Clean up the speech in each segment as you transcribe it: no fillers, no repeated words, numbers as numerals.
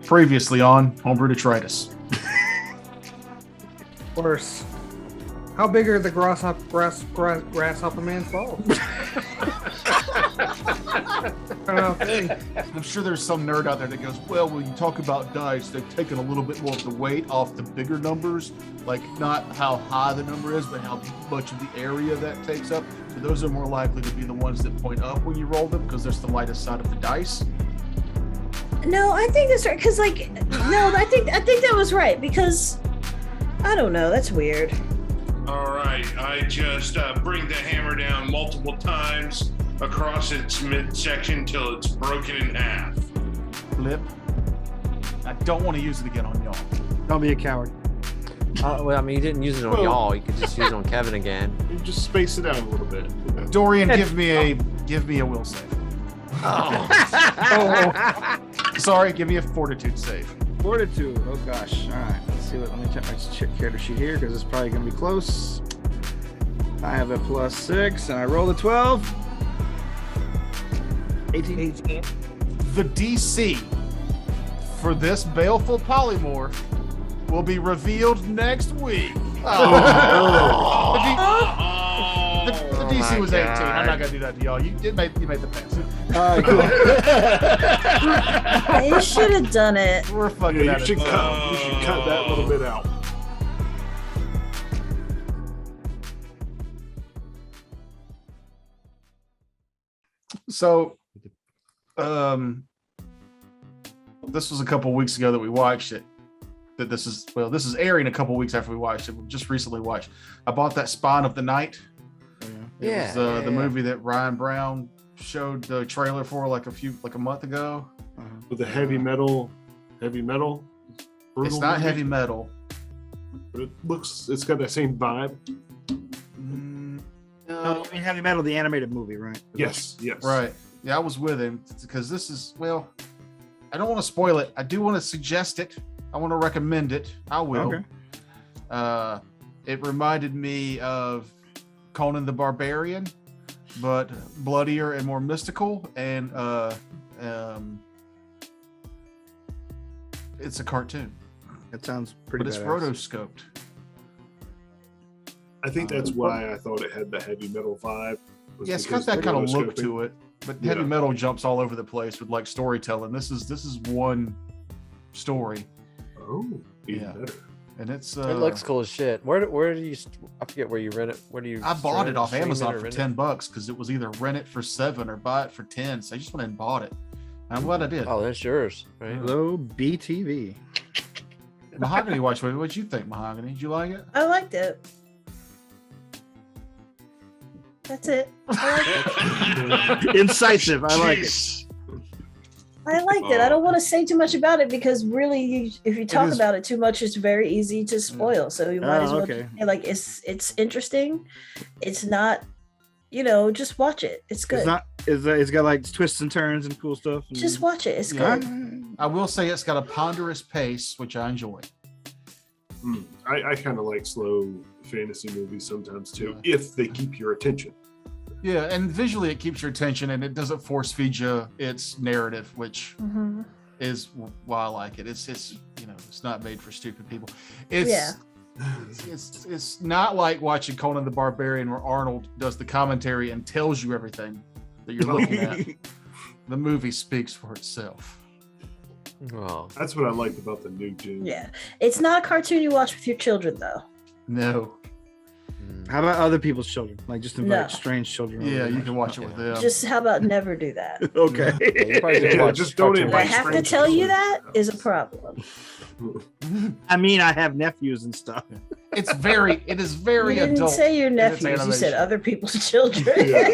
Previously on Homebrew Detritus. Worse. How big are the grasshopper man's balls? I'm sure there's some nerd out there that goes, well, when you talk about dice, they've taken a little bit more of the weight off the bigger numbers, like not how high the number is, but how much of the area that takes up. So those are more likely to be the ones that point up when you roll them because there's the lightest side of the dice. No, I think that's right. Because, I think that was right. Because I don't know. That's weird. All right, I just bring the hammer down multiple times across its midsection till it's broken in half. Flip. I don't want to use it again on y'all. Don't be a coward. Well, I mean, you didn't use it on y'all. You could just use it on Kevin again. You just space it out a little bit. Dorian, give me a will save. Oh. Sorry, give me a fortitude save. Fortitude. Oh gosh. All right. Let's see what. Let me check my character sheet here because it's probably gonna be close. I have a +6 and I rolled a 12. 18. The DC for this baleful polymorph will be revealed next week. The DC was 18. I'm not gonna do that to y'all. You made the pass. Cool. You should have done it. We're fucking You at should it. cut that little bit out. So, this was a couple weeks ago that we watched it. This is airing a couple weeks after we watched it. We just recently watched. I bought that Spawn of the Night. It was the movie that Ryan Brown showed the trailer for like a month ago. With the heavy metal. It's brutal not movie. heavy metal. But it's got that same vibe. No, I mean Heavy Metal, the animated movie, right? Yes. Right. Yeah, I was with him because this is, well, I don't want to spoil it. I do want to suggest it. I want to recommend it. I will. Okay. It reminded me of Conan the Barbarian, but bloodier and more mystical. And it's a cartoon. That sounds pretty But it's badass. rotoscoped. I think that's why I thought it had the heavy metal vibe. Yeah, it's got that kind of look to it. But heavy metal jumps all over the place with like storytelling. This is one story. Oh, even better. And it's It looks cool as shit. Where do you? I forget where you rent it. Where do you? I bought it off stream Amazon or for rent $10 because it was either rent it for $7 or buy it for $10. So I just went and bought it. And I'm glad I did. Oh, that's yours, right? Hello, BTV. Mahogany watch. What'd you think, Mahogany? Did you like it? I liked it. That's it. Incisive. I like it. I liked it. I don't want to say too much about it because really, if you talk is- about it too much, it's very easy to spoil. So you might as well okay. say, like it's interesting. It's not, just watch it. It's good. It's not. It's got like twists and turns and cool stuff. And... Just watch it. It's Yeah. good. I will say it's got a ponderous pace, which I enjoy. I kind of like slow fantasy movies sometimes too, if they keep your attention. Yeah, and visually it keeps your attention and it doesn't force feed you its narrative, which Mhm. is why I like it. It's not made for stupid people. Yeah. It's not like watching Conan the Barbarian where Arnold does the commentary and tells you everything that you're looking at. The movie speaks for itself. Oh, That's what I liked about the new Dune. Yeah. It's not a cartoon you watch with your children, though. No. How about other people's children? Like just invite No. strange children. Yeah, over you there. can watch it with them. Just how about never do that? Okay. yeah, you probably just Yeah, watch just don't cartoons. If I invite have to strange tell you children. that is a problem. I mean, I have nephews and stuff. It is very You didn't adult. say your in its nephews. You said animation. other people's children. Yeah.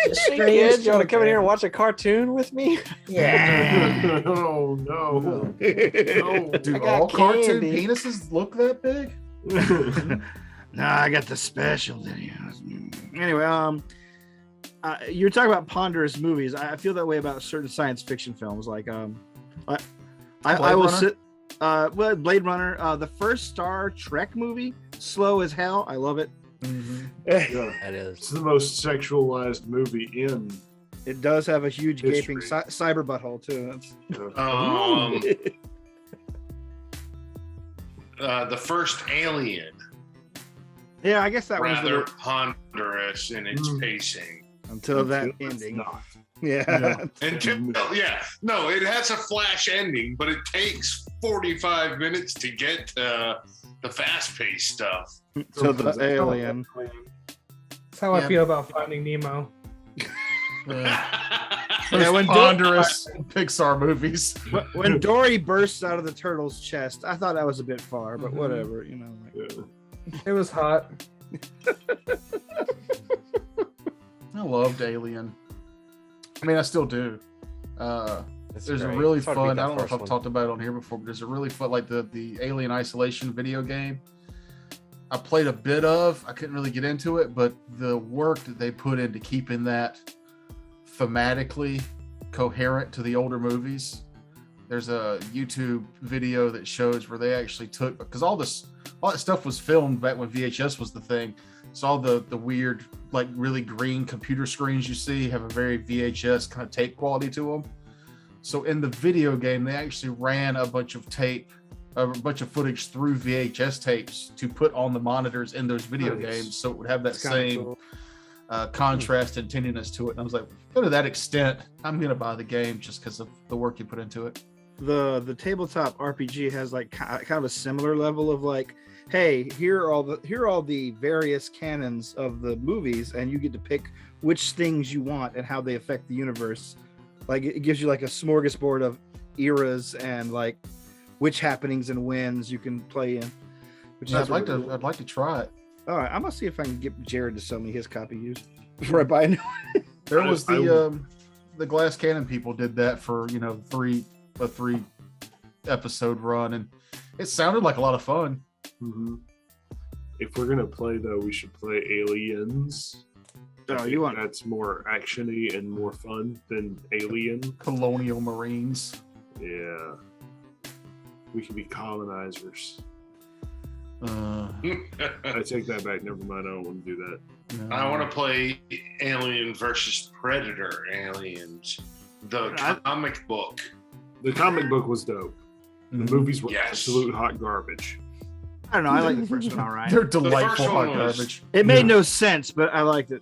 Just Hey, strange kids, you want to come in children. here and watch a cartoon with me? Yeah. Oh no. No. Do I got all cartoon candy. penises look that big? Nah, I got the special videos. Anyway, you're talking about ponderous movies. I feel that way about certain science fiction films. Like, I will Runner? sit. Well, Blade Runner. The first Star Trek movie, slow as hell. I love it. Yeah. That It's is. the most sexualized movie in. It does have a huge History. gaping cyber butthole too. That's, the first Alien, Yeah, I guess that was rather ponderous in its Mm. pacing. until that It's ending. not. Yeah. No, it has a flash ending, but it takes 45 minutes to get to the fast-paced stuff. So the alien. That's how I feel about Finding Nemo. Yeah, when ponderous Pixar movies. When Dory bursts out of the turtle's chest, I thought that was a bit far, but Mhm. whatever, you know. Like, Yeah. It was hot. I loved Alien. I mean, I still do. It's There's great. a really It's hard to beat fun. that I don't know if first I've one. talked about it on here before, but there's a really fun, like the Alien Isolation video game. I played a bit of. I couldn't really get into it, but the work that they put into keeping that thematically coherent to the older movies. There's a YouTube video that shows where they actually took, because all that stuff was filmed back when VHS was the thing. So all the weird, like really green computer screens you see have a very VHS kind of tape quality to them. So in the video game, they actually ran a bunch of footage through VHS tapes to put on the monitors in those video Nice. games, so it would have that it's kinda same cool. contrast and tenderness to it. And I was like, go to that extent, I'm gonna buy the game just because of the work you put into it. The tabletop RPG has like kind of a similar level of like, hey, here are all the various canons of the movies, and you get to pick which things you want and how they affect the universe. Like it gives you like a smorgasbord of eras and like which happenings and wins you can play in. Which is I'd like really to. cool. I'd like to try it. All right, I'm gonna see if I can get Jared to sell me his copy used before I buy a new. There I- was I the Glass Cannon people did that for a three episode run, and it sounded like a lot of fun. Mhm. If we're gonna play though, we should play Aliens. I Oh, think you want- that's more actiony and more fun than Alien. Colonial Marines. Yeah, we can be colonizers. I take that back. Never mind. I don't want to do that. I want to play Alien versus Predator Aliens, the comic book. The comic book was dope. The Mhm. movies were Yes. absolute hot garbage. I don't know. I like the first one. All right. They're delightful one hot was- garbage. It made Yeah. no sense, but I liked it.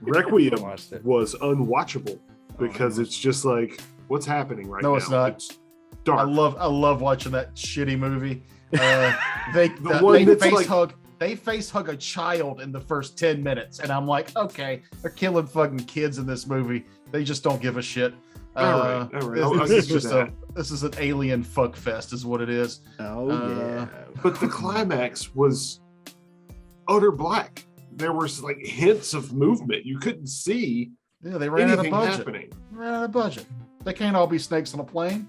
Requiem watched it. was unwatchable because it's just like, what's happening right now? No, it's not. It's dark. I love watching that shitty movie. They The one they that's face like- hug. They face hug a child in the first 10 minutes, and I'm like, okay, they're killing fucking kids in this movie. They just don't give a shit. All right. I'll This give is you just that. this is an alien fuck fest, is what it is. Oh yeah. But the climax was utter black. There was like hints of movement. You couldn't see Yeah, they ran out of anything budget. happening. Ran out of budget. They can't all be snakes on a plane.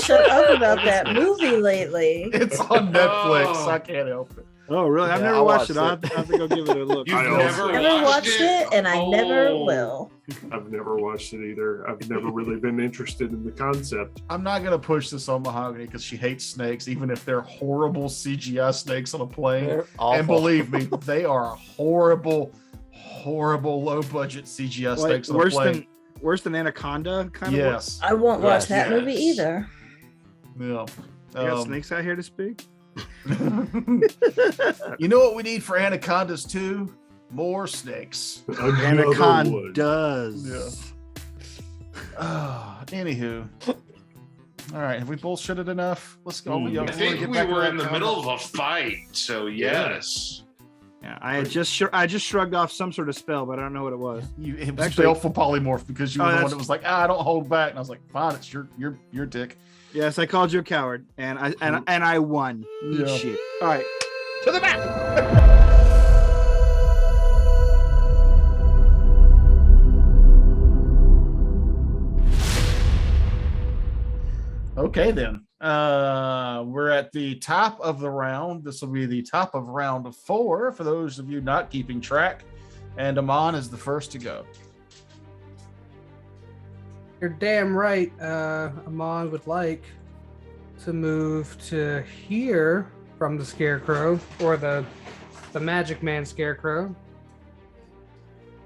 Shut up about that movie lately. It's on Netflix. Oh. I can't help it. Oh, really? I've Yeah, never I watched it. watched I have to go give it a look. You've I never, also- Never watched it, and I never Oh. will. I've never watched it either. I've never really been interested in the concept. I'm not gonna push this on Mahogany because she hates snakes, even if they're horrible CGI snakes on a plane. They're And awful. believe me, they are horrible, low budget CGI Like, snakes on a plane. worse than Anaconda, kind of. Yes. I won't watch Yes, that movie yes. either. Yeah. You got Um, snakes out here to speak. You know what we need for anacondas too? More snakes. Another one. Anacondas. Anywho. All right, have we bullshitted enough? Let's go. Hmm. We I wanna think get we back to were in the Anaconda? middle of a fight, so yes. Yeah, I just shrugged off some sort of spell, but I don't know what it was. It was Actually- baleful polymorph because you Oh, were the one that's- that was like, I don't hold back, and I was like, fine, it's your dick. Yes, I called you a coward, and I won. Eat Yeah. shit. All right. To the back. Okay, then. We're at the top of the round. This will be the top of round 4 for those of you not keeping track. And Amon is the first to go. You're damn right. Amon would like to move to here from the Scarecrow, or the Magic Man Scarecrow.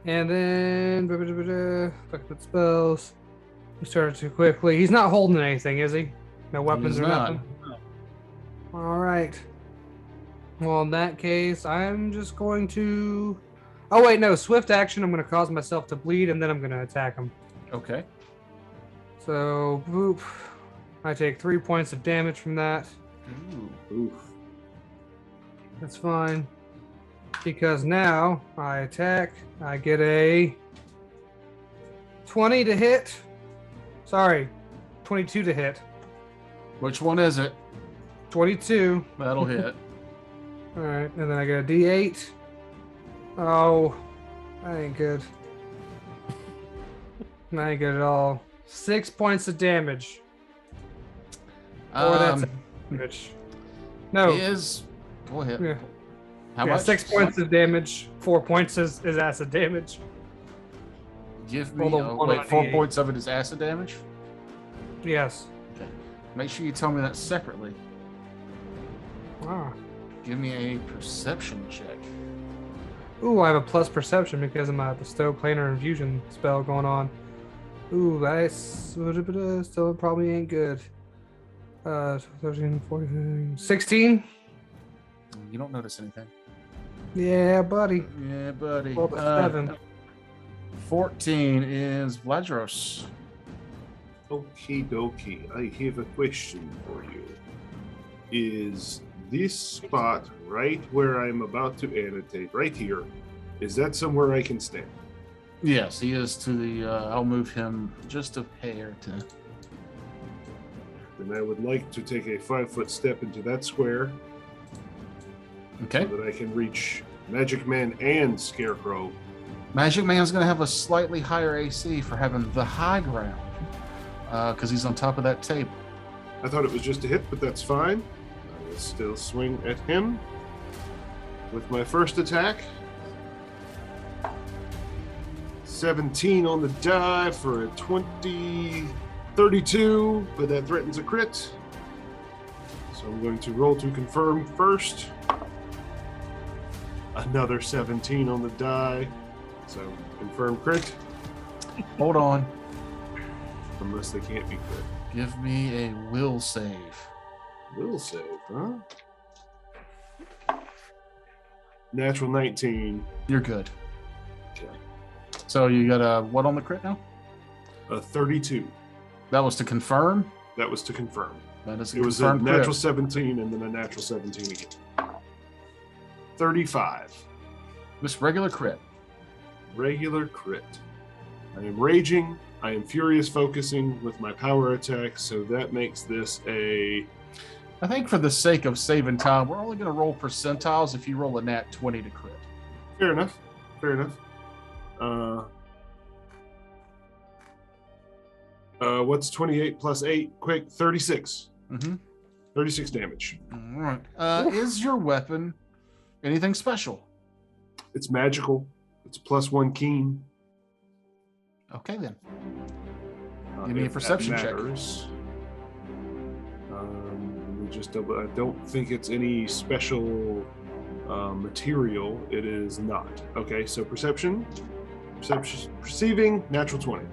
And then look at spells. We started too quickly. He's not holding anything, is he? No weapons is or not. nothing? All right. Well, in that case, I'm just going to... Oh, wait, no. Swift action. I'm going to cause myself to bleed, and then I'm going to attack him. Okay. So, boop. I take 3 points of damage from that. Ooh. Oof. That's fine. Because now I attack. I get a 20 to hit. Sorry, 22 to hit. Which one is it? 22. That'll hit. All right, and then I get a D8. Oh, that ain't good. That ain't good at all. 6 points of damage. Or that's damage. No. Is go ahead. Yeah. How Yeah, much? 6 points of damage. 4 points is acid damage. Give me. Roll a one on a 4 D8. points of it is acid damage. Yes. Okay. Make sure you tell me that separately. Ah. Give me a perception check. Ooh, I have a plus perception because of my bestow planar infusion spell going on. Ooh, that's still probably ain't good. 13, 14, 16. You don't notice anything. Yeah, buddy. Yeah, buddy. Rolled a 7. 14 is Vladros. Okie dokie. I have a question for you. Is this spot right where I'm about to annotate, right here, is that somewhere I can stand? Yes, he is to the. I'll move him just a hair to. Then I would like to take a 5-foot step into that square Okay. so that I can reach Magic Man and Scarecrow. Magic Man's going to have a slightly higher AC for having the high ground because he's on top of that table. I thought it was just a hit, but that's fine. I will still swing at him with my first attack. 17 on the die for a 32, but that threatens a crit. So I'm going to roll to confirm first. Another 17 on the die. So confirm crit, Hold on. unless they can't be crit. Give me a will save. Will save, huh? Natural 19. You're good. Okay. So you got a what on the crit now? A 32. That was to confirm. That was to confirm. That is a It was a confirmed natural crit. 17 and then a natural 17 again. 35. This regular crit. Regular crit. I am raging. I am furious focusing with my power attack, so that makes this a... I think for the sake of saving time, we're only going to roll percentiles if you roll a nat 20 to crit. Fair enough. Fair enough. What's 28 plus 8? Quick, 36. Mm-hmm. 36 damage. All right. Is your weapon anything special? It's magical. It's a +1 keen. Okay, then. Give me a if that perception check. matters. Let me just double. I don't think it's any special material. It is not. Okay, so perception, perceiving, natural 20.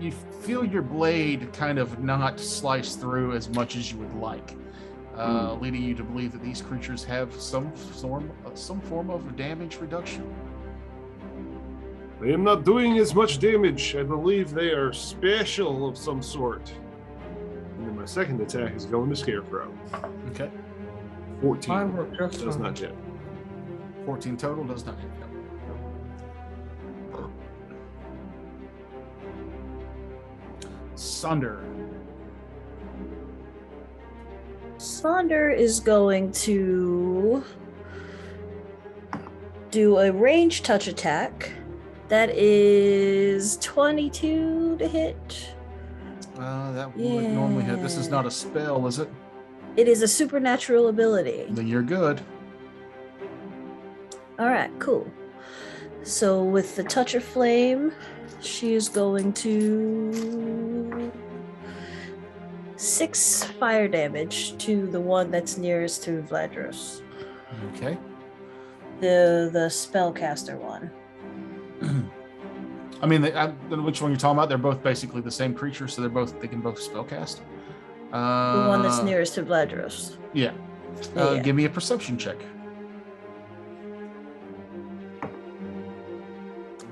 You feel your blade kind of not slice through as much as you would like, leading you to believe that these creatures have some form of damage reduction. I am not doing as much damage. I believe they are special of some sort. And then my second attack is going to Scarecrow. Okay. 14. Mine worked just Does fine. not hit. 14 total does not hit. Sunder. Sonder is going to do a range touch attack. That is 22 to hit. That would normally hit. This is not a spell, is it? It is a supernatural ability. Then you're good. All right, cool. So with the touch of flame, she is going to 6 fire damage to the one that's nearest to Vladros, Okay. the spellcaster one. I mean, which one you're talking about? They're both basically the same creature, so they can both spellcast. The one that's Uh, nearest to Vladros. Yeah. Yeah. Give me a perception check.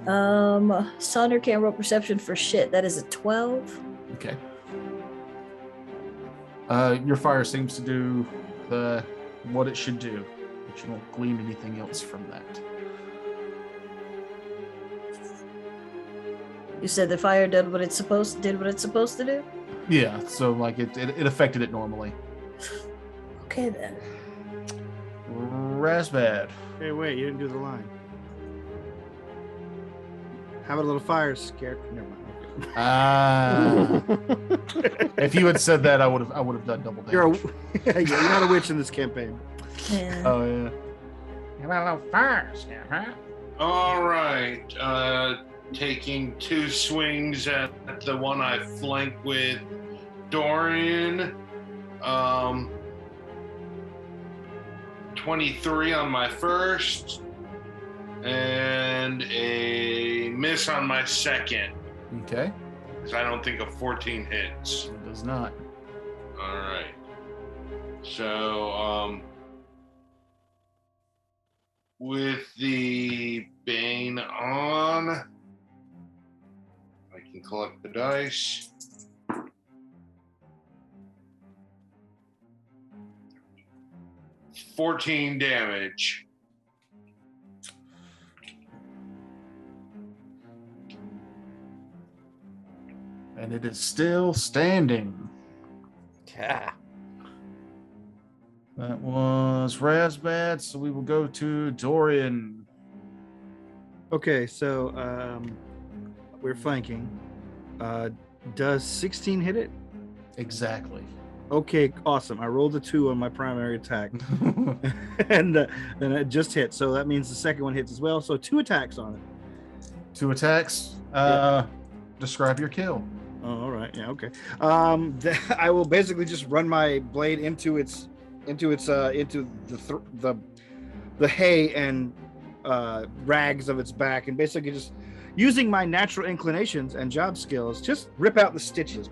Sonder can't roll perception for shit. That is a 12. Okay. Your fire seems to do what it should do, but you don't glean anything else from that. You said the fire did what it's supposed to do? Yeah, so like it affected it normally. Okay then. Razbad. Hey, wait, you didn't do the line. How about a little fire scare? Never mind. If you had said that, I would have done double damage. You're not a witch in this campaign. Yeah. Oh yeah. All right. Taking 2 swings at the one I flank with Dorian. 23 on my first, and a miss on my second. Okay. Because I don't think a 14 hits. It does not. All right. So, with the Bane on, I can collect the dice. $14 damage. And it is still standing. Yeah. That was Razbad, so we will go to Dorian. Okay, so we're flanking. Does 16 hit it? Exactly. Okay, awesome. I rolled a 2 on my primary attack, and then it just hit. So that means the second one hits as well. So 2 attacks on it. 2 attacks. Describe your kill. Oh, all right. Yeah. Okay. I will basically just run my blade into the hay and rags of its back, and basically just using my natural inclinations and job skills, just rip out the stitches.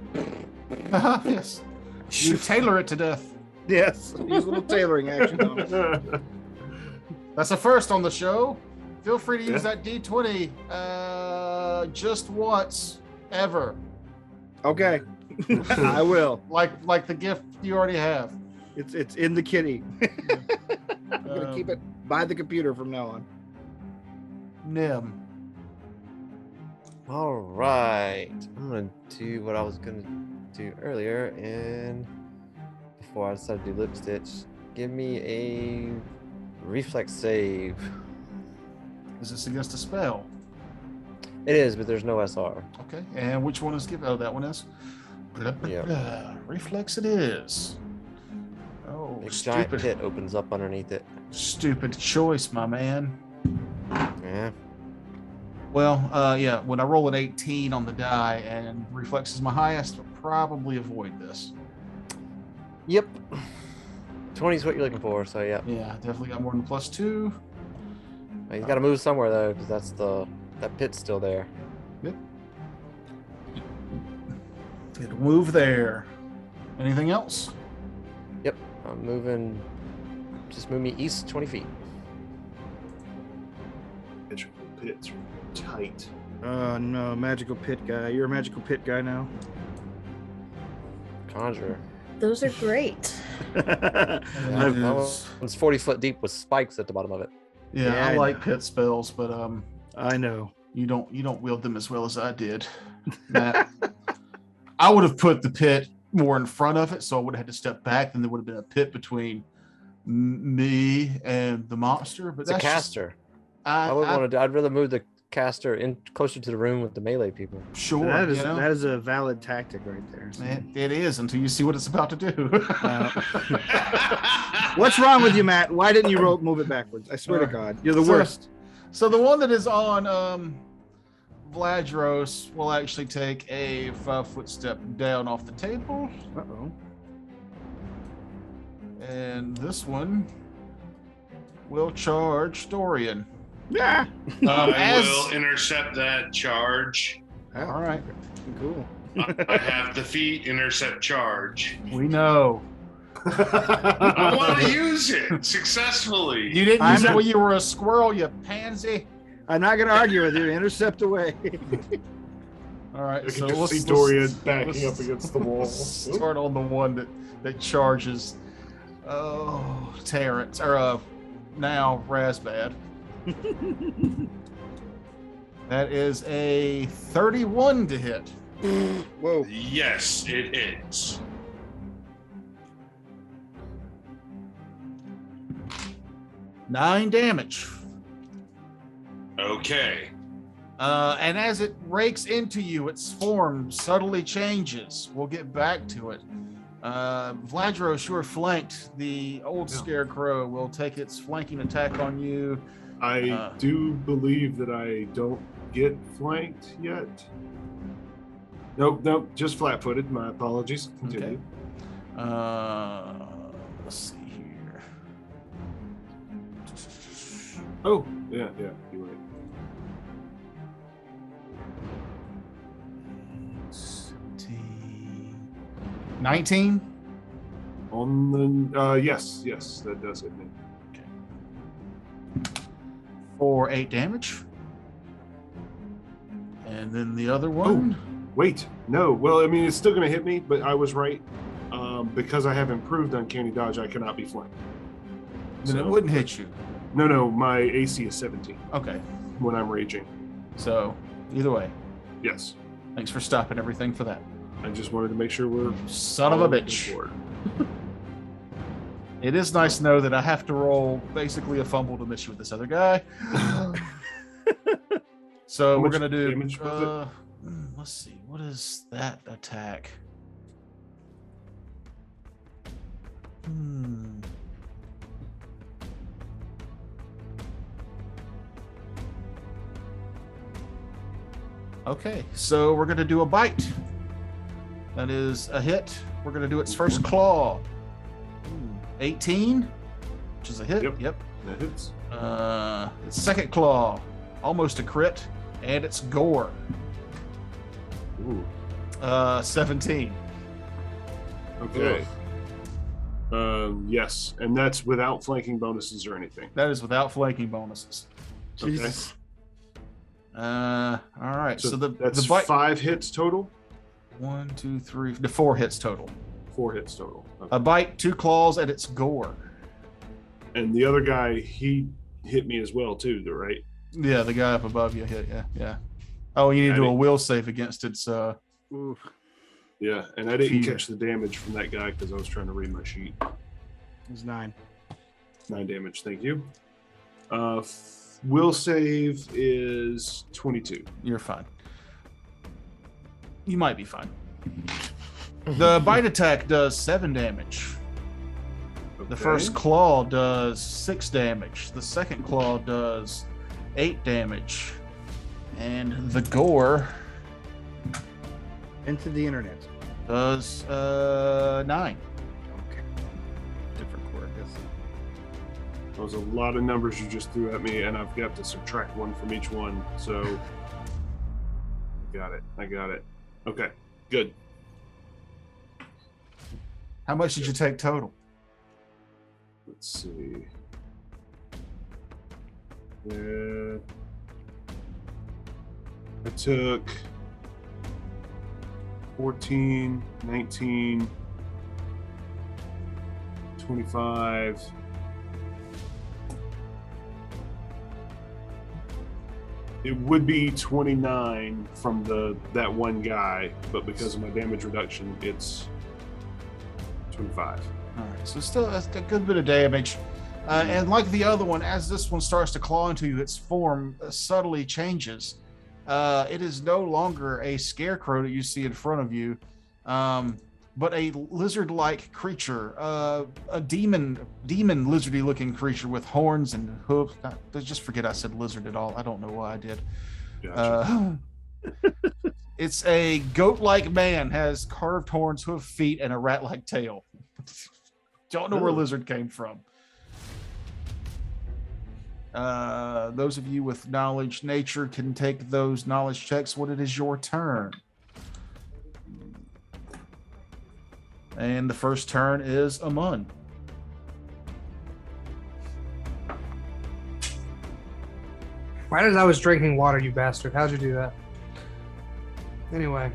Yes. You tailor it to death. Yes. Use a little tailoring action on it. That's a first on the show. Feel free to use that D20 just once, ever. Okay. I will. Like the gift you already have. It's in the kitty. I'm gonna keep it by the computer from now on. Nim. All right. I'm gonna do what I was gonna do earlier, and before I decided to do lip stitch, give me a reflex save. Is this against a spell? It is, but there's no SR. Okay. And which one is given? Oh, that one is. Yeah. Reflex it is. Oh, A giant stupid. pit opens up underneath it. Stupid choice, my man. Yeah. Well, yeah, when I roll an 18 on the die and reflex is my highest, I'll probably avoid this. Yep. 20 is what you're looking for, so yeah. Yeah, definitely got more than +2. You gotta move somewhere though, because that pit's still there. Yep. It'll move there. Anything else? Yep. I'm moving. Just move me east 20 feet. Magical pits are tight. Oh no, magical pit guy. You're a magical pit guy now. Conjurer. Those are great. That It's 40 foot deep with spikes at the bottom of it. Yeah, Yeah, I I like know. pit spells, but I know. you don't wield them as well as I did. Matt. I would have put the pit more in front of it, so I would have had to step back, and there would have been a pit between me and the monster. But It's a that's caster. I I would I- want to. I'd rather move the caster in closer to the room with the melee people. Sure, that is you know? that is a valid tactic right there. So. It is until you see what it's about to do. What's wrong with you, Matt? Why didn't you move it backwards? I swear to God, you're the So- worst. So the one that is on Vladros will actually take a 5-foot step down off the table, Uh-oh. and this one will charge Dorian. Yeah. I As- will intercept that charge. All right. Cool. I have defeat, intercept, charge. We know. I want to use it successfully. You didn't I'm use it not- when you were a squirrel, you pansy. I'm not going to argue with you. Intercept away. All right, I so can just let's see Dorian let's- backing let's up against the wall. Start on the one that charges. Oh, Terrence, or now Razbad. That is a 31 to hit. Whoa. Yes, it is. Nine damage. Okay. And as it rakes into you, its form subtly changes. We'll get back to it. Vladro sure flanked. The old scarecrow will take its flanking attack on you. I do believe that I don't get flanked yet. Nope, just flat-footed. My apologies. Continue. Let's see here. Oh, yeah, you're right. 19 On the yes, that does hit me. for 8 damage. And then the other one. Wait, no. Well, I mean, it's still going to hit me, but I was right. Because I have improved Uncanny Dodge, I cannot be flanked. Then it So- wouldn't hit you. No, my AC is 17 Okay. when I'm raging. So either way, Yes. thanks for stopping everything for that. I just wanted to make sure we're Son of a all on bitch. board. It is nice to know that I have to roll basically a fumble to miss you with this other guy. So How we're much gonna do. damage was Let's see. What is that attack? Okay, so we're gonna do a bite. That is a hit. We're gonna do its first claw. 18, which is a hit. Yep. Yep. That hits. Its second claw, almost a crit, and it's gore. Ooh. 17. Okay. Yes, and that's without flanking bonuses or anything. That is without flanking bonuses. Jesus. All right. So, that's the bite. 5 hits total. 1, 2, 3, 4 hits total. 4 hits total. Okay. A bite, 2 claws, and it's gore. And the other guy, he hit me as well too, though, right? Yeah, the guy up above you hit. Yeah. Oh, you need to do a will save against its. Ooh. Yeah, and I didn't Fear. catch the damage from that guy because I was trying to read my sheet. It's 9. 9 damage, thank you. Will save is 22. You're fine. You might be fine. The bite attack does 7 damage. The Okay. first claw does 6 damage. The second claw does 8 damage. And the gore Into the internet. does 9. Okay. Different core, I guess. That was a lot of numbers you just threw at me, and I've got to subtract 1 from each one. So, I got it. Okay, good. How much did you take total? Let's see. I took 14, 19, 25. It would be 29 from that one guy, but because of my damage reduction, it's 25. All right, so still a good bit of damage. And like the other one, as this one starts to claw into you, its form subtly changes. It is no longer a scarecrow that you see in front of you, but a lizard-like creature, a demon lizardy-looking creature with horns and hooves. Just forget I said lizard at all. I don't know why I did. Gotcha. It's a goat-like man, has carved horns, hoof, feet, and a rat-like tail. Don't know where Oh. lizard came from. Those of you with knowledge nature can take those knowledge checks when it is your turn. And the first turn is Amun. Right as I was drinking water, you bastard. How'd you do that? Anyway.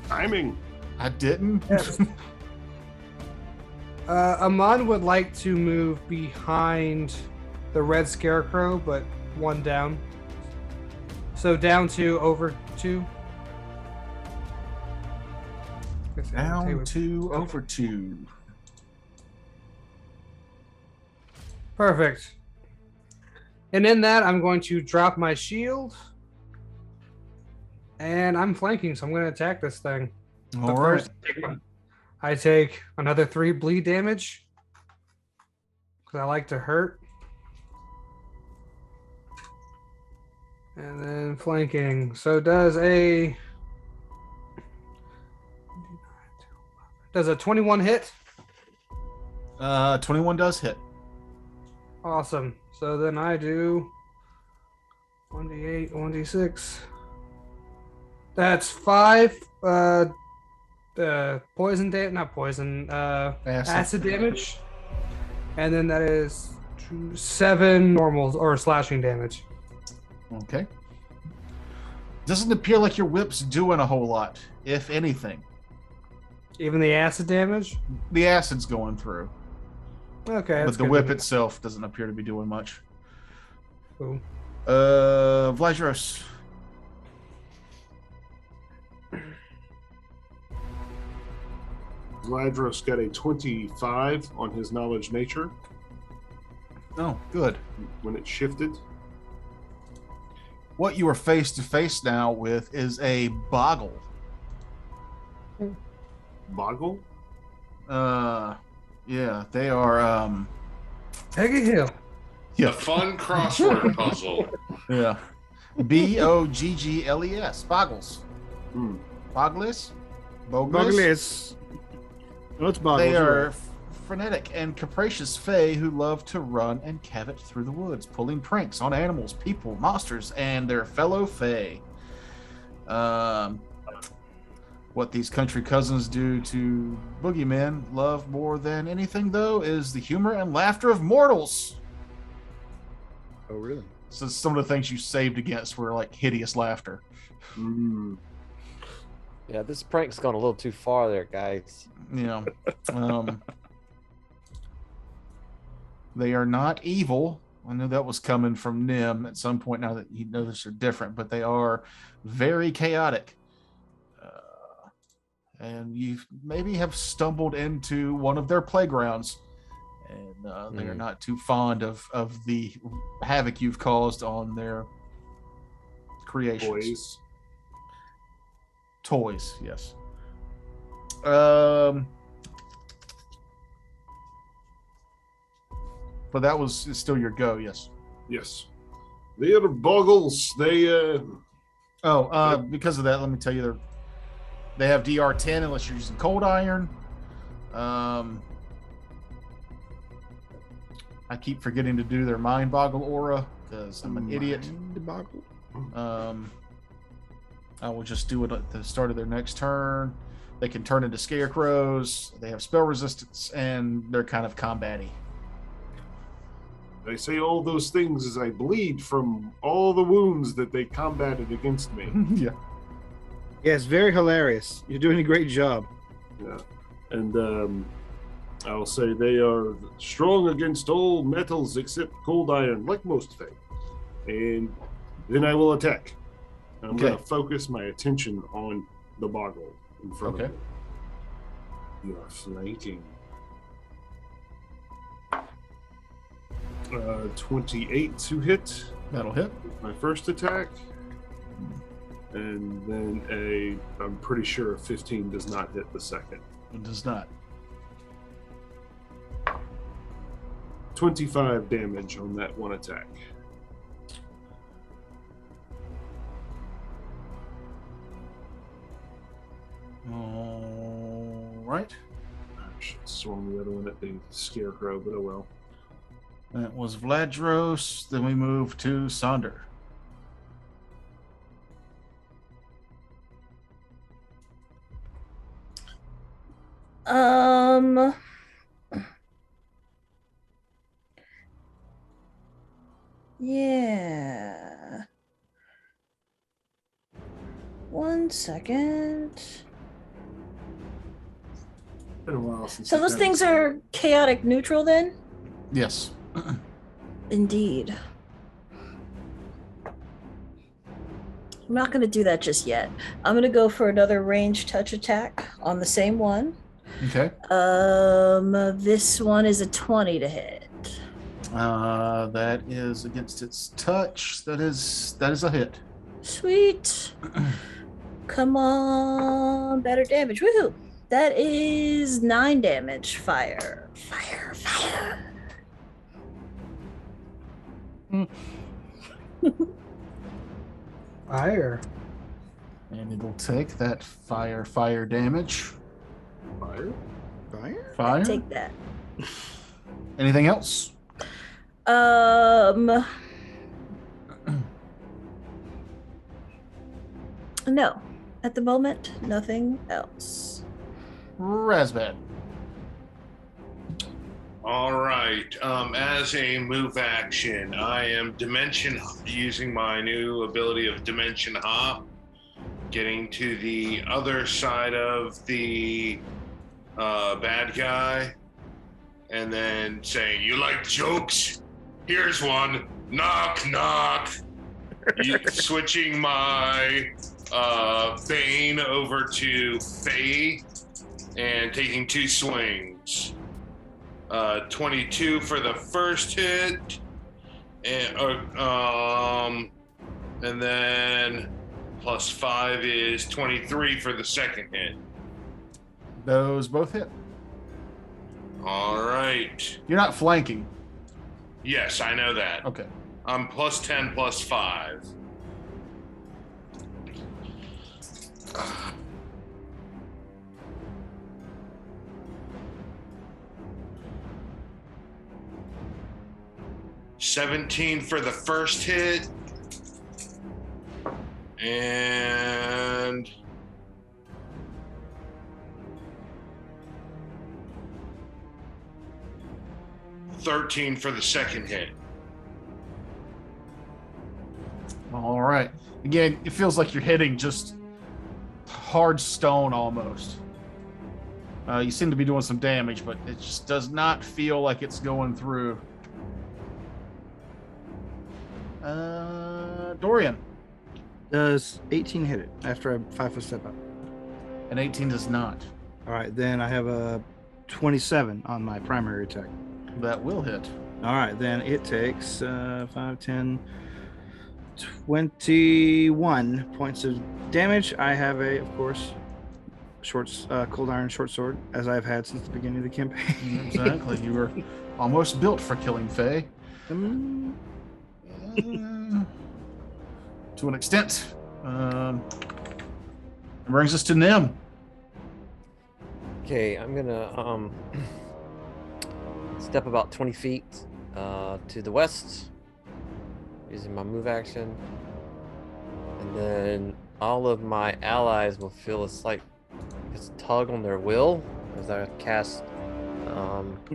Timing. I didn't. Yes. Amon would like to move behind the red scarecrow, but one down. So down 2, over 2. Down 2, over 2. Perfect. And in that, I'm going to drop my shield. And I'm flanking, so I'm going to attack this thing. All But right. first, I take another 3 bleed damage. Because I like to hurt. And then flanking. So does a 21 hit? 21 does hit. Awesome. So then I do 1d8, 1d6. That's 5 poison damage, not poison, acid damage. And then that is 7 normals or slashing damage. Okay. Doesn't appear like your whip's doing a whole lot, if anything. Even the acid damage? The acid's going through, Okay. but the whip itself doesn't appear to be doing much. Cool. Vladros. Vladros got a 25 on his knowledge nature Oh, good. when it shifted. What you are face to face now with is a boggle. Boggle? Yeah, they are, Take a hill. A fun crossword puzzle. yeah. Boggles. Boggles. Hmm. Boggles? Boggles. No, it's boggles. They you're are right. frenetic and capricious fae who love to run and cavit through the woods, pulling pranks on animals, people, monsters, and their fellow fae. What these country cousins do to boogeymen love more than anything, though, is the humor and laughter of mortals. Oh, really? So some of the things you saved against were like hideous laughter. Mm. Yeah, this prank's gone a little too far there, guys. Yeah. They are not evil. I knew that was coming from Nim at some point now that you notice they're different, but they are very chaotic. And you maybe have stumbled into one of their playgrounds, and they are not too fond of the havoc you've caused on their creations. Toys, yes. But that was still your go, yes. Yes. The other boggles, they Because of that, let me tell you, they have DR10 unless you're using cold iron. I keep forgetting to do their mind boggle aura because I'm an idiot. I will just do it at the start of their next turn. They can turn into scarecrows. They have spell resistance, and they're kind of combat-y. I say all those things as I bleed from all the wounds that they combated against me. Yeah. Yeah, it's very hilarious. You're doing a great job. Yeah. And I'll say they are strong against all metals except cold iron, like most things. And then I will attack. I'm Okay. going to focus my attention on the boggle in front Okay. of me. You are flanking. 28 to hit. That'll hit. My first attack. And then I'm pretty sure a 15 does not hit the second. It does not. 25 damage on that one attack. All right. I should have swung the other one at the scarecrow, but oh well. That was Vladros. Then we move to Sonder. Um. Yeah. 1 second. Been a while since So I've those done things this. are chaotic neutral then? Yes. Indeed. I'm not going to do that just yet. I'm going to go for another range touch attack on the same one. Okay. This one is a 20 to hit. That is against its touch. That is a hit. Sweet. Come on, better damage. Woohoo! That is 9 damage. Fire. Fire. And it'll take that fire damage. Fire? Fire. Take that. Anything else? No. At the moment, nothing else. Razbad. All right. As a move action, I am using my new ability of dimension hop, getting to the other side of the bad guy, and then saying, "You like jokes? Here's one. Knock, knock." Switching my Bane over to Faye and taking 2 swings. 22 for the first hit, and then plus 5 is 23 for the second hit. Those both hit. All right. You're not flanking. Yes, I know that. Okay. I'm plus 10 plus 5. $17 for the first hit, and $13 for the second hit. All right. Again, it feels like you're hitting just hard stone almost. You seem to be doing some damage, but it just does not feel like it's going through. Dorian. Does 18 hit it after I 5-foot step up? An 18 does not. All right, then I have a 27 on my primary attack. That will hit. All right, then it takes 5, 10, 21 points of damage. I have of course, cold iron short sword, as I've had since the beginning of the campaign. Exactly. You were almost built for killing Faye. To an extent. It brings us to Nim. Okay, I'm gonna step about 20 feet to the west using my move action, and then all of my allies will feel a slight tug on their will as I cast.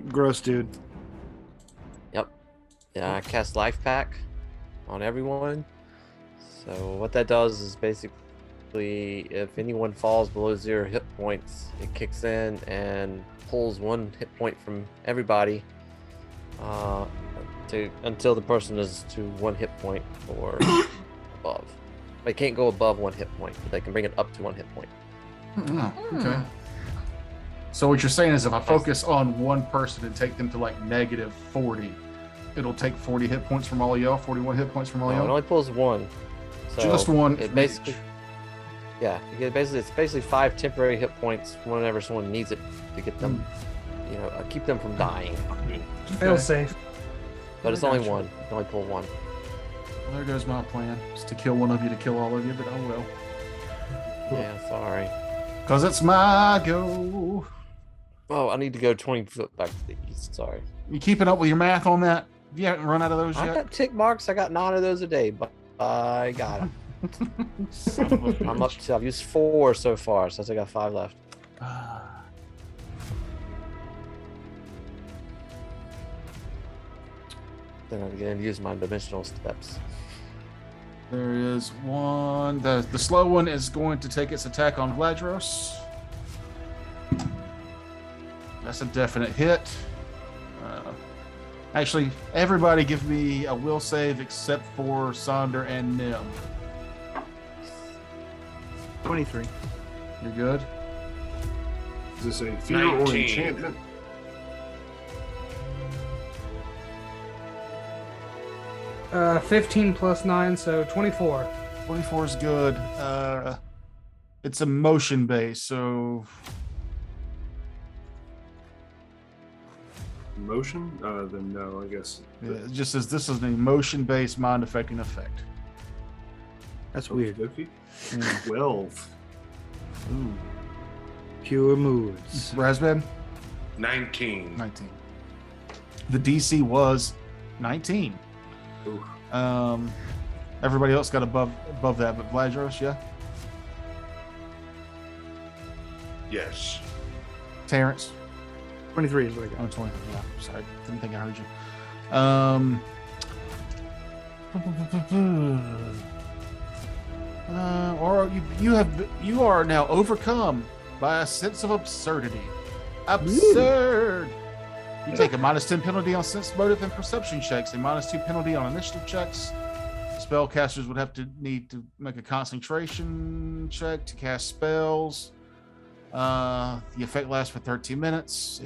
Gross, dude. Yep. Yeah, I cast Life Pack on everyone. So what that does is basically, if anyone falls below 0 hit points, it kicks in and pulls 1 hit point from everybody until the person is to 1 hit point or above. They can't go above 1 hit point, but they can bring it up to 1 hit point. Oh, okay. So what you're saying is if I focus on one person and take them to like negative 40, it'll take 40 hit points from all of y'all, 41 hit points from all It y'all? only pulls 1. So Just one. It basically, yeah, it's basically 5 temporary hit points whenever someone needs it to get them, keep them from dying. Fail safe. But it's only 1. You can only pull 1. Well, there goes my plan. Just to kill one of you to kill all of you, but oh well. Yeah, sorry. Because it's my go. Oh, I need to go 20 foot back to the east. Sorry. You keeping up with your math on that? You haven't run out of those I yet? got tick marks. I got 9 of those a day, but I got them. I'm up to, I've used 4 so far, so I still got 5 left. Then I'm gonna use my dimensional steps. There is one. The slow one is going to take its attack on Vladros. That's a definite hit. Actually, everybody give me a will save except for Sonder and Nim. 23. You're good? Is this a fear or 19. enchantment? Uh, 15 plus 9, so 24. 24 is good. It's a motion base, so Motion? Then no, I guess. it just says this is an emotion-based mind affecting effect. That's weird. Okey-dokey. Mm. 12. Ooh. Pure moods. Razvan? 19. 19. The DC was 19. Ooh. Everybody else got above that, but Vladros, yeah. Yes. Terrence, 23 is what I got. 20. Yeah, sorry, didn't think I heard you. Or you are now overcome by a sense of absurdity. Absurd. You take a -10 penalty on sense motive and perception checks, a -2 penalty on initiative checks. Spellcasters would have to need to make a concentration check to cast spells. The effect lasts for 13 minutes.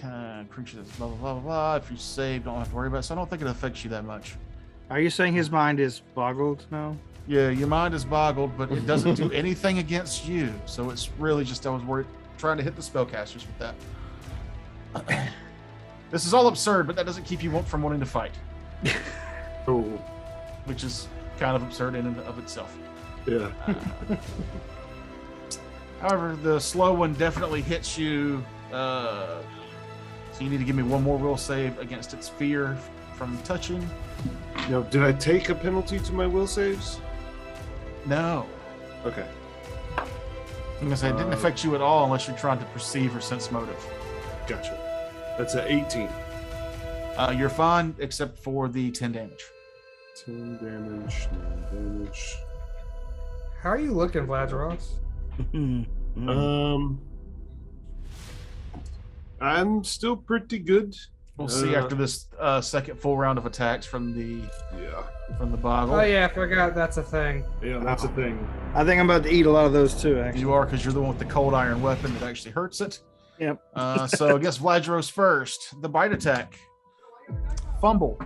Creature that's blah blah blah blah blah. If you save, don't have to worry about it. So I don't think it affects you that much. Are you saying his mind is boggled now? Yeah, your mind is boggled, but it doesn't do anything against you. So it's really just I was worried trying to hit the spellcasters with that. This is all absurd, but that doesn't keep you from wanting to fight, Oh, which is kind of absurd in and of itself. yeah. However, the slow one definitely hits you. So you need to give me one more will save against its fear from touching. Now, did I take a penalty to my will saves? No. Okay. I'm gonna say it didn't affect you at all unless you're trying to perceive or sense motive. Gotcha. That's a 18. You're fine except for the 10 damage. 10 damage, 9 damage. How are you looking, Vladros? I'm still pretty good. We'll see after this second full round of attacks from the Yeah. boggle. Oh yeah, I forgot that's a thing. Yeah, that's a thing. I think I'm about to eat a lot of those too, actually. You are because you're the one with the cold iron weapon that actually hurts it. Yep. So I guess Vladros first. The bite attack. Fumble.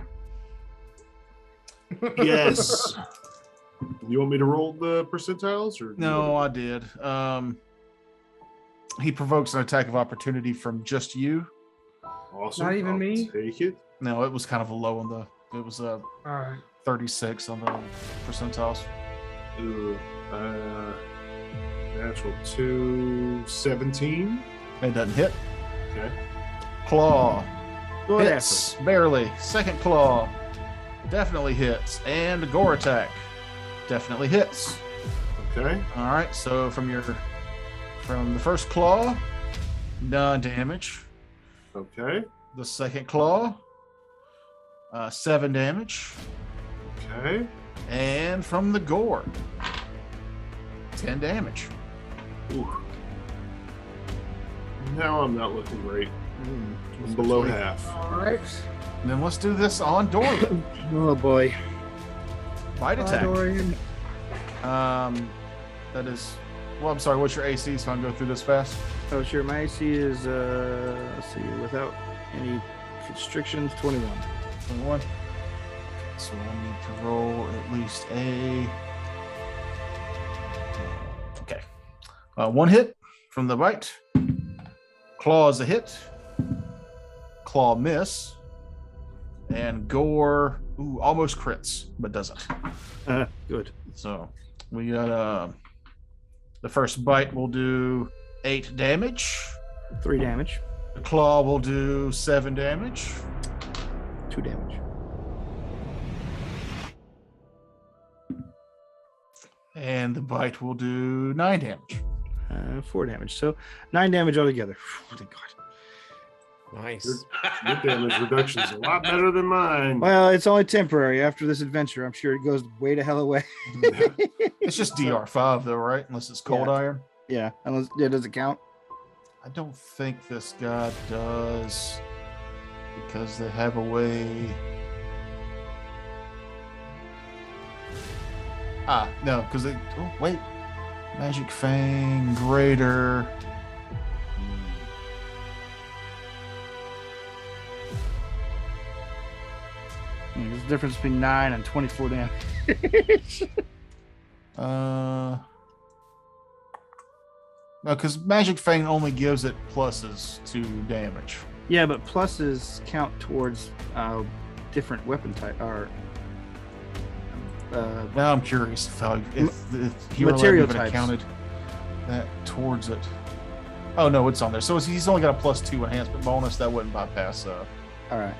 Yes. You want me to roll the percentiles or No, I did. He provokes an attack of opportunity from just you. Awesome. Not even I'll me? Take it. No, it was kind of a low on the. It was a All right. 36 on the percentiles. Natural 2, 17. It doesn't hit. Okay. Claw Good hits barely. Second claw definitely hits, and gore attack definitely hits. Okay. All right. So from the first claw, none damage. Okay. The second claw, 7 damage, Okay. and from the gore, 10 damage. Ooh. Now I'm not looking great. Hmm. I'm below half. All right. And then let's do this on Dorian. Oh boy. Bite Bye, attack. Dorian. That is. Well, I'm sorry. What's your AC? So I can go through this fast. Oh sure, my AC is let's see, without any constrictions, 21. 21. So I need to roll at least a. Okay. One hit from the bite. Claw is a hit. Claw miss. And gore, almost crits, but doesn't. Good. So we got the first bite will do 8 damage. 3 damage. The claw will do 7 damage. 2 damage. And the bite will do 9 damage. 4 damage. So 9 damage altogether. Thank God. Nice. Your damage reduction is a lot better than mine. Well, it's only temporary. After this adventure, I'm sure it goes way to hell away. It's just DR5 though, right? Unless it's cold Yeah. iron. Yeah, unless it doesn't count. I don't think this guy does because they have a way. No, because they. Oh wait, Magic Fang Greater. There's a difference between 9 and 24 damage. No, because Magic Fang only gives it pluses to damage. Yeah, but pluses count towards different weapon type or Now I'm curious if Hero material even types. counted that towards it. Oh no, it's on there. So he's only got a +2 enhancement bonus. That wouldn't bypass. all right.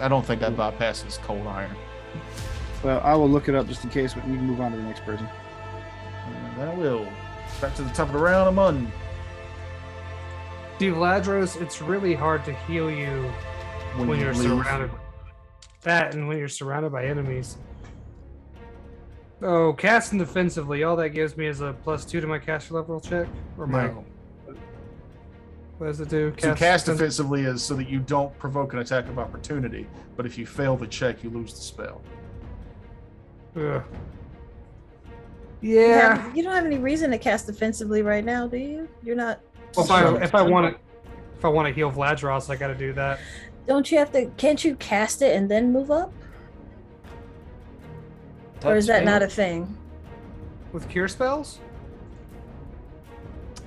I don't think that bypasses cold iron. Well, I will look it up just in case, but you can move on to the next person. And that will. Back to the top of the round, I'm on. See, Vladros, it's really hard to heal you when you're leave. surrounded. That and when you're surrounded by enemies. Oh, casting defensively, all that gives me is a +2 to my caster level check. Or my, No. what does it do? So cast defensively is so that you don't provoke an attack of opportunity, but if you fail the check, you lose the spell. Ugh. You Yeah. you don't have any reason to cast defensively right now, do you? You're not. Well, if I want to heal Vladros, I got to do that. Don't you have to? Can't you cast it and then move up? Or is that not a thing? With cure spells?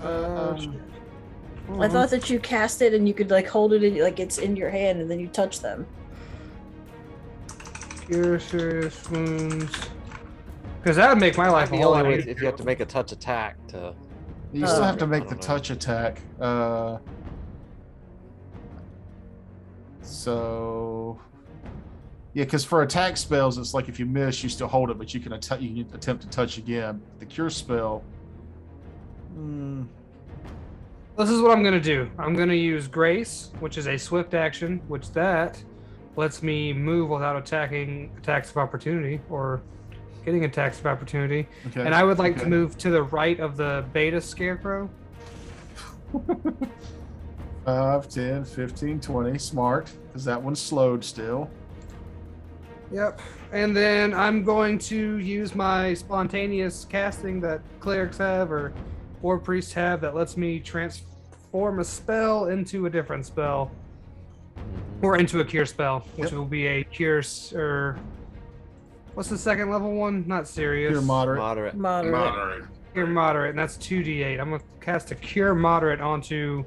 I thought that you cast it and you could like hold it in, like it's in your hand, and then you touch them. Cure serious wounds. Because that would make my life a The whole only lot way easier. if you have to make a touch attack to. You still have to I make the don't know. touch attack. So yeah, because for attack spells, it's like if you miss, you still hold it, but you can attempt to touch again. The cure spell. This is what I'm going to do. I'm going to use Grace, which is a swift action, which that lets me move without attacking attacks of opportunity or getting attacks of opportunity. Okay. And I would like to move to the right of the beta scarecrow. 5, 10, 15, 20. Smart, because that one's slowed still. Yep. And then I'm going to use my spontaneous casting that clerics have or priests have that lets me transform a spell into a different spell. Or into a cure spell, which will be a cure or what's the second level one? Not serious. Cure moderate. Moderate. Moderate. Cure moderate, and that's 2d8. I'm gonna cast a cure moderate onto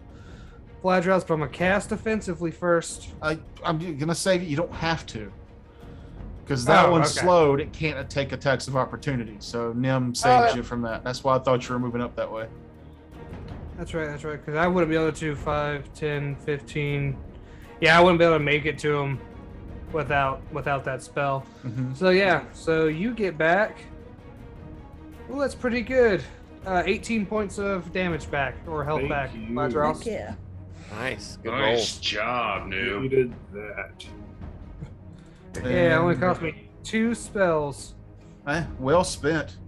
Vladros, but I'm gonna cast defensively first. I'm gonna say you don't have to, because that one's okay. slowed. It can't take attacks of opportunity. So Nim saves you from that. That's why I thought you were moving up that way. That's right, because I wouldn't be able to do 5, 10, 15. Yeah, I wouldn't be able to make it to him without that spell. Mm-hmm. So yeah, so you get back. Oh, that's pretty good. 18 points of damage back or health Thank back. you. Vladros. Heck yeah. Nice. Good Nice job, You noob. did that. Yeah, it only cost me 2 spells. Well spent.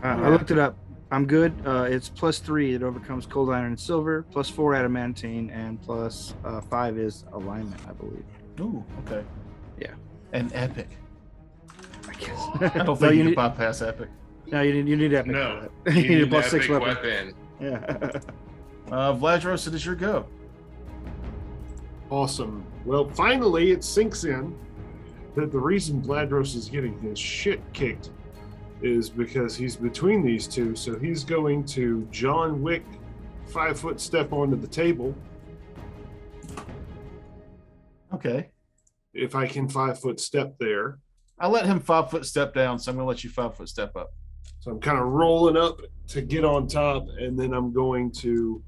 I looked it up. I'm good. It's +3. It overcomes cold iron and silver. +4 adamantine, and +5 is alignment, I believe. Ooh, okay. Yeah. And epic. I guess. I don't No, think you you can need, bypass epic. no, you need epic. No, for that. you need a an +6 epic weapon. weapon. Yeah. Vladros, it is your go. Awesome. Well, finally, it sinks in that the reason Vladros is getting his shit kicked is because he's between these two. So he's going to John Wick 5-foot step onto the table. Okay. If I can 5-foot step there. I let him 5-foot step down, so I'm gonna let you 5-foot step up. So I'm kind of rolling up to get on top, and then I'm going to,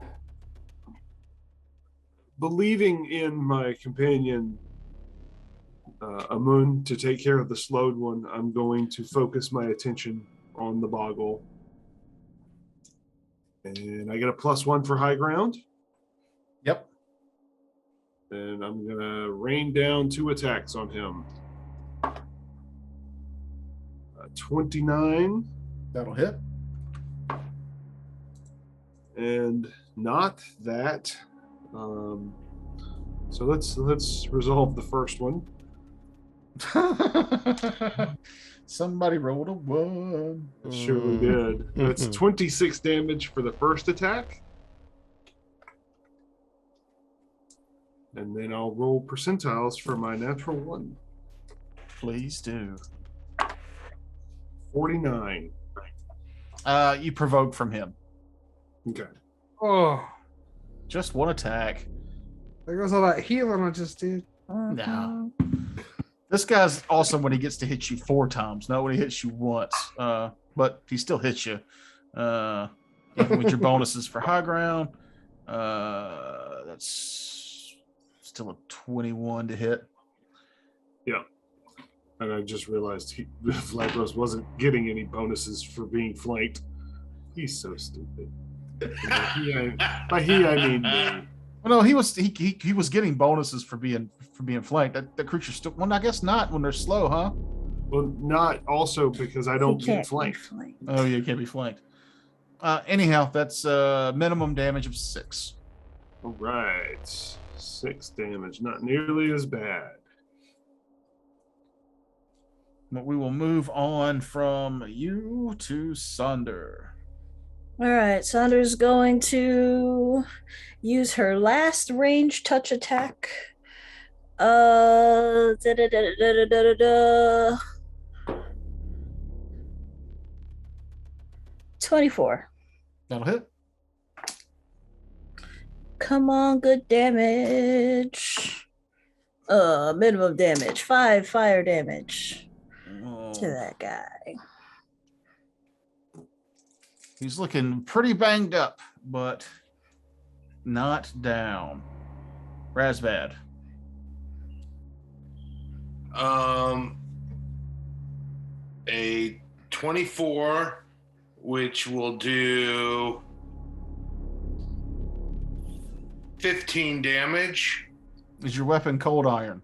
believing in my companion Amun to take care of the slowed one, I'm going to focus my attention on the boggle. And I get a +1 for high ground. Yep. And I'm gonna rain down 2 attacks on him. 29 That'll hit. and not that. So let's resolve the first one. Somebody rolled a 1. It surely did. That's 26 damage for the first attack. And then I'll roll percentiles for my natural 1. Please do. 49. You provoke from him. Okay. Oh, Just 1 attack. there goes all that healing I just did. No. This guy's awesome when he gets to hit you 4 times, not when he hits you once. But he still hits you. Even with your bonuses for high ground. That's still a 21 to hit. Yeah. And I just realized Vladros wasn't getting any bonuses for being flanked. He's so stupid. By he, I mean me. Well, no, he was getting bonuses for being flanked. That creature still. Well, I guess not when they're slow, huh? Well, not also because I don't get flanked. Oh, yeah, you can't be flanked. Anyhow, that's minimum damage of 6. All right. 6 damage. Not nearly as bad. But we will move on from you to Sunder. All right, Sandra's going to use her last range touch attack. 24. That'll hit. Come on, good damage. Minimum damage. 5 fire damage to that guy. He's looking pretty banged up, but not down. Razbad. A 24, which will do 15 damage. Is your weapon cold iron?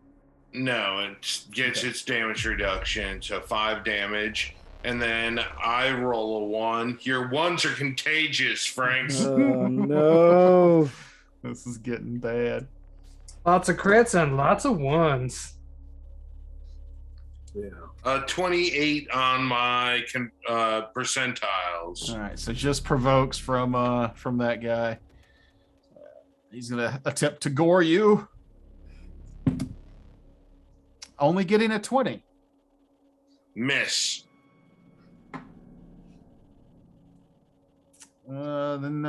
No, it gets its damage reduction, so 5 damage. And then I roll a 1. Your 1s are contagious, Frank. Oh no. This is getting bad. Lots of crits and lots of 1s. Yeah. 28 on my percentiles. All right, so just provokes from that guy. He's gonna attempt to gore you. Only getting a 20. Miss. Then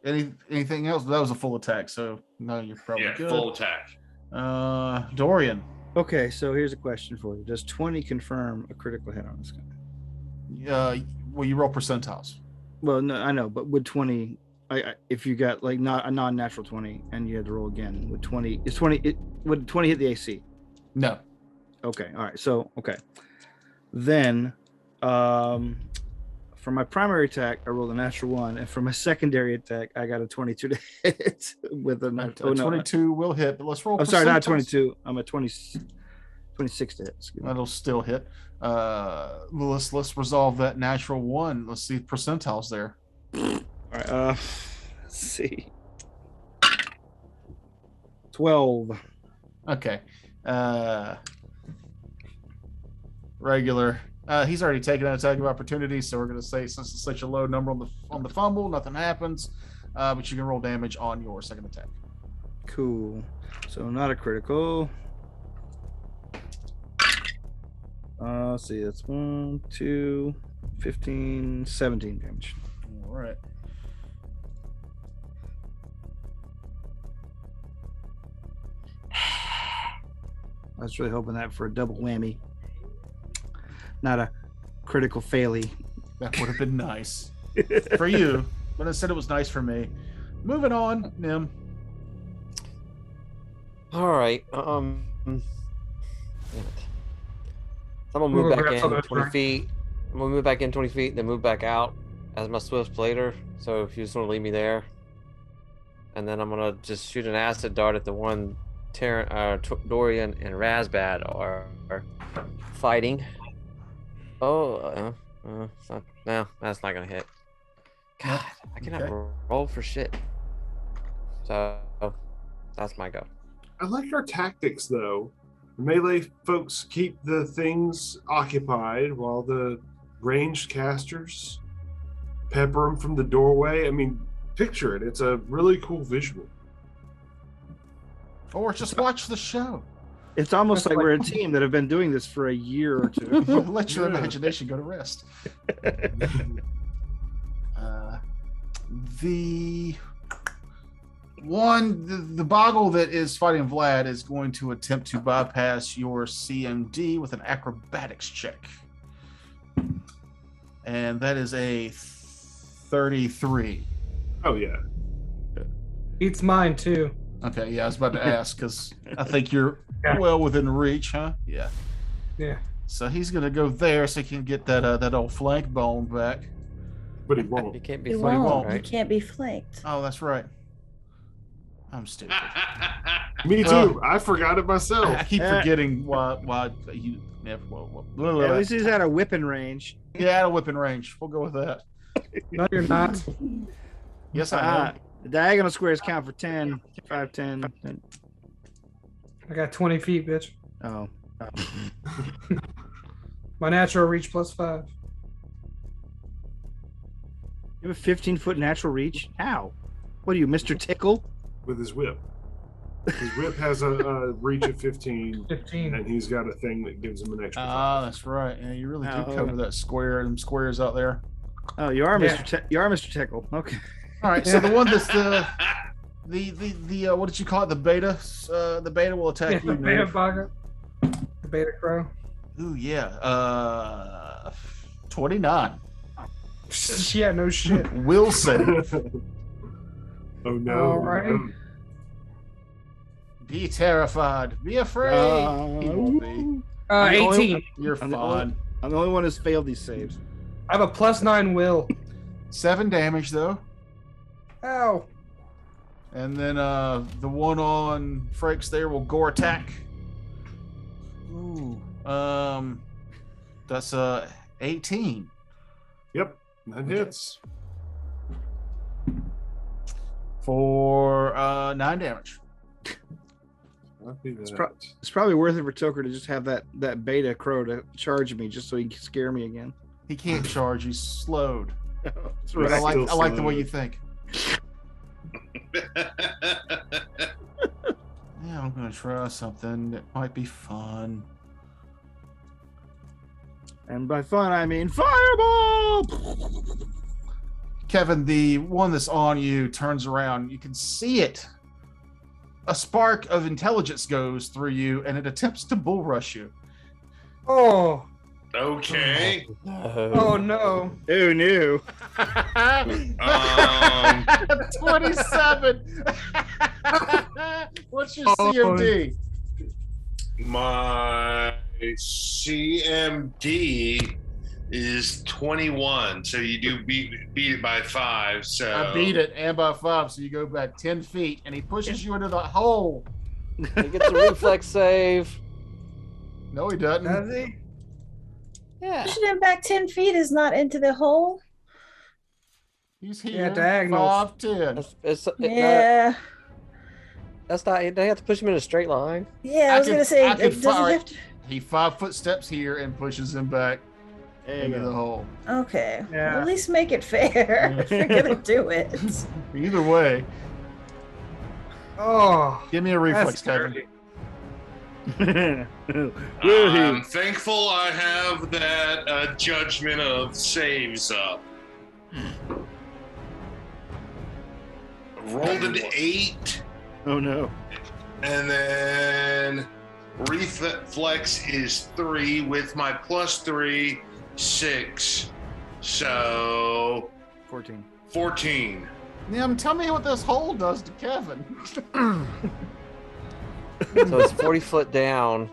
anything else? That was a full attack, so no, you're probably Yeah, good. full attack. Dorian. Okay, so here's a question for you. Does 20 confirm a critical hit on this guy? Well, you roll percentiles. Well, no, I know, but would 20, if you got like not a non-natural 20 and you had to roll again, would 20 would 20 hit the AC? No. Okay, all right. So then for my primary attack, I rolled a natural 1, and for my secondary attack, I got a 22 to hit with a 22 will hit, but let's roll. I'm sorry, not percentiles. 22. I'm at 26 to hit. Excuse me. That'll still hit. Let's resolve that natural 1. Let's see percentiles there. All right. Let's see. 12. Okay. Regular. He's already taken an attack of opportunity, so we're going to say since it's such a low number on the fumble, nothing happens. But you can roll damage on your second attack. Cool. So not a critical. Let's see. That's 1, 2, 15, 17 damage. All right. I was really hoping that for a double whammy. Not a critical failure. That would have been nice for you, but instead it was nice for me. Moving on, Nim. All right. Damn it. I'm gonna move back in 20 feet. I'm gonna move back in 20 feet, then move back out as my swift later. So if you just want to leave me there. and then I'm gonna just shoot an acid dart at the one Dorian and Razbad are fighting. Oh, it's not, no, that's not gonna hit. God, I cannot Okay. roll for shit. So that's my go. I like our tactics though. The melee folks keep the things occupied while the ranged casters pepper them from the doorway. I mean, picture it. It's a really cool visual. Or just watch the show. It's almost like we're a team that have been doing this for a year or two. Let your imagination go to rest. The boggle that is fighting Vlad is going to attempt to bypass your CMD with an acrobatics check. And that is a 33. Oh yeah. Beats mine too. Okay, yeah, I was about to ask because I think you're Yeah. well within reach, huh? Yeah. Yeah. So he's gonna go there so he can get that old flank bone back. But he You won't. can't be He flanked, won't. He right? can't be flanked. Oh, that's right. I'm stupid. Me too. I forgot it myself. I keep forgetting why you. Yeah, At least he's at a whipping range. out of whipping range. We'll go with that. No, you're not. Yes, I am. The diagonal squares count for 10, 5, 10. I got 20 feet, bitch. Oh. My natural reach +5. You have a 15-foot natural reach? How? What are you, Mr. Tickle? With his whip. His whip has a reach of 15, 15. and he's got a thing that gives him an extra. Ah, that's right. Yeah, you really do Oh. cover that square. Them squares out there. Oh, you are Yeah. you are Mr. Tickle. Okay. All right. So the one that's the what did you call it? The beta. The beta will Yeah, attack the you. beta Nick. bugger. The beta crow. Ooh, yeah. 29. Yeah, no shit. Will save. Oh no. All right. Be terrified. Be afraid. He won't be. I'm the only- 18. You're I'm the fine. I'm the only one who's failed these saves. I have a +9 will. 7 damage though. Ow. And then the one on Frakes there will gore attack. Ooh. That's 18. Yep. That hits. For 9 damage. Copy that. It's probably worth it for Toker to just have that beta crow to charge me just so he can scare me again. He can't charge, he's slowed. That's But Right. I like Still the way slowed. you think. Yeah, I'm gonna try something that might be fun. And by fun, I mean fireball! Kevin, the one that's on you turns around. You can see it. A spark of intelligence goes through you, and it attempts to bull rush you. Oh. Okay. Oh no. Who knew? 27. What's your CMD? My CMD is 21, so you do beat it by 5. So I beat it, and by 5, so you go back 10 feet, and he pushes you into the hole. He gets a reflex save. No, he doesn't. Does he? Yeah. Pushing him back 10 feet is not into the hole. He's Yeah, here. diagonals. 5'10". Yeah. That's not. They have to push him in a straight line. Yeah, I was could- gonna say, I could does fire it it. have to? He 5-foot steps here and pushes him back There you into the go. hole. Okay. Yeah. At least make it fair. if you're gonna do it. Either way, Oh. give me a reflex, That's Kevin. dirty. Will he? I'm thankful I have that judgment of saves up. Rolled an 8, Oh no. and then reflex is 3 with my +3, 6. So 14. 14. Tell me what this hole does to Kevin. So it's 40 foot down.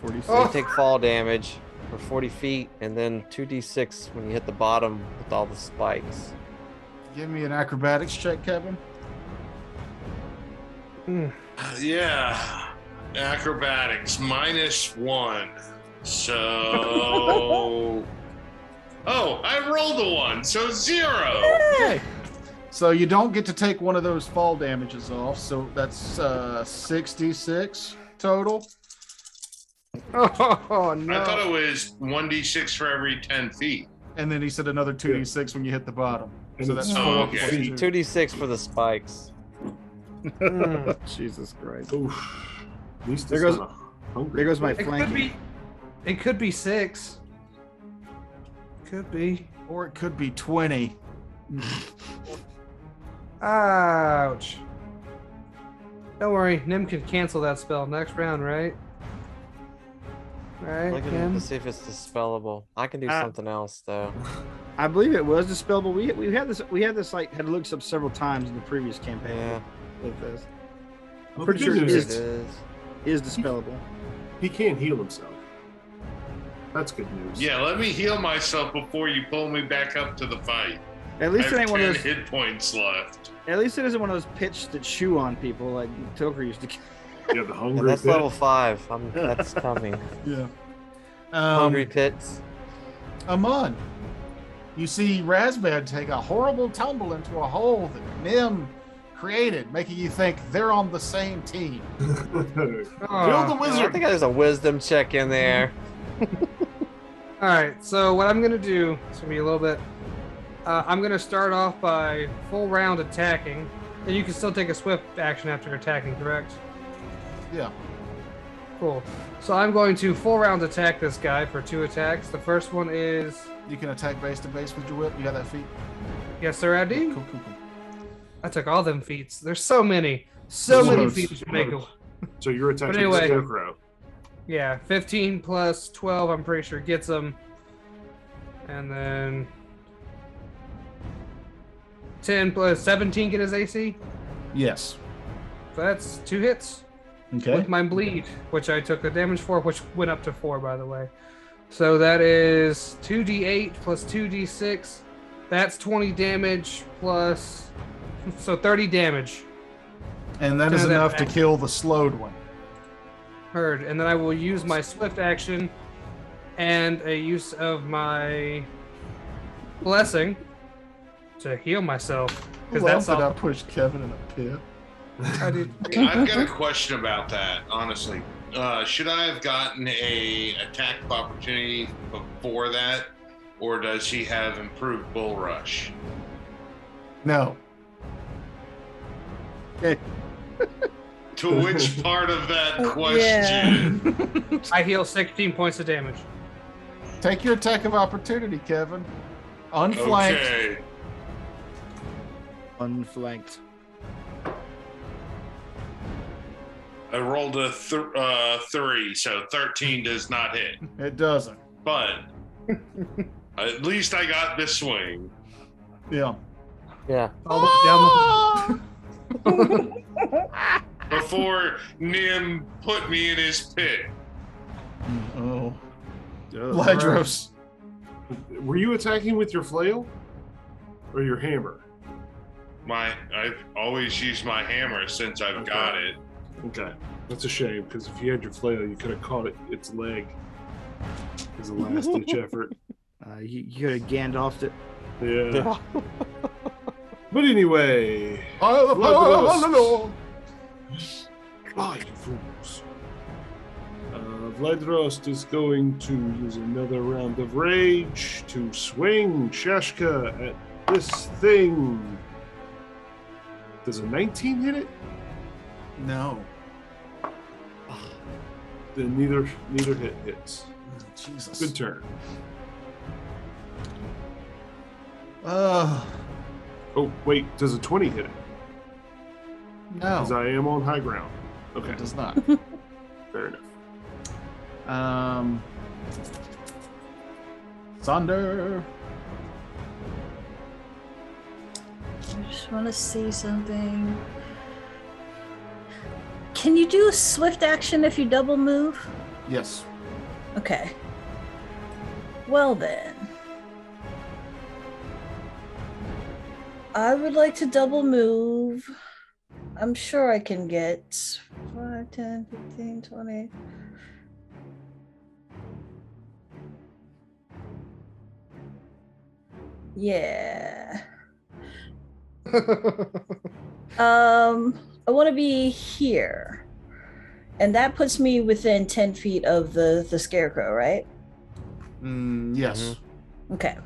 46. So you take fall damage for 40 feet, and then 2d6 when you hit the bottom with all the spikes. Give me an acrobatics check, Kevin. Yeah. Acrobatics -1. So. Oh, I rolled a 1, so 0. Okay. So you don't get to take one of those fall damages off. So that's 66 total. Oh no! I thought it was 1d6 for every 10 feet. And then he said another 2d6 when you hit the bottom. And So it's that's Oh, 4 okay. plus 2. 2d6 for the spikes. Jesus Christ! Oof. At least There it's goes- not a hungry. There goes my It could flanking. be. It could be 6. Could be. Or it could be 20. Ouch. Don't worry, Nim can cancel that spell next round, right? Right, Looking Nim? to see if it's dispellable. I can do something else though. I believe it was dispellable. We had this like had looked up several times in the previous campaign Yeah, with this. I'm Well, pretty the sure good it news it is, is. is dispellable. He can't heal himself. That's good news. Yeah, let me heal myself before you pull me back up to the fight. At I least it have ain't one 10 of those. hit points left. At least it isn't one of those pitch that chew on people like Toker used to. Yeah, the Yeah, hungry that's bit. level 5. That's coming. Yeah. Hungry pits. Amon, you see Razbad take a horrible tumble into a hole that Nim created, making you think they're on the same team. Kill the Oh. I wizard. think there's a wisdom check in there. Alright, so what I'm gonna do, it's gonna be a little bit. I'm gonna start off by full round attacking. And you can still take a swift action after attacking, correct? Yeah. Cool. So I'm going to full round attack this guy for 2 attacks. The first one is. You can attack base to base with your whip. You got that feat? Yes, sir, I do. Cool, cool, cool. I took all them feats. There's so many. So many Loads. feats to make a. So you're attacking But anyway. the scarecrow. Yeah, 15 plus 12, I'm pretty sure gets him. And then 10 plus 17 get his AC. Yes. So that's 2 hits Okay. with my bleed, which I took the damage for, which went up to 4, by the way. So that is 2d8 plus 2d6. That's 20 damage plus. So 30 damage. And that is Turn that enough to back. kill the slowed one. Heard. And then I will use my swift action and a use of my blessing to heal myself. Because Love that's that I all pushed Kevin in a pit. I did. I've got a question about that, honestly. Should I have gotten a attack of opportunity before that, or does he have improved bull rush? No. Okay. To which part of that Yeah. question? I heal 16 points of damage. Take your attack of opportunity, Kevin. Unflanked. Okay. Unflanked. I rolled a 3, so 13 does not hit. It doesn't. But at least I got this swing. Yeah. Yeah. All the way down Before Nim put me in his pit. Oh. Ledros. Were you attacking with your flail or your hammer? I've always used my hammer since I've Okay. got it. Okay, that's a shame because if you had your flail, you could have caught its leg as a last ditch effort. You could have Gandalfed it. Yeah. But anyway, Oh, fly, you fools. Vladrost is going to use another round of rage to swing Shashka at this thing. Does a 19 hit it? no. Then neither hit hits. Jesus. Good turn. Oh, Oh wait, does a 20 hit it? Because no. I am on high ground. Okay, It does not. fair enough. Thunder. I just want to see something. Can you do a swift action if you double move? Yes. Okay. Well then. I would like to double move I'm sure I can get 5, 10, 15, 20. Yeah. I want to be here. And that puts me within 10 feet of the scarecrow, right? Yes. Okay.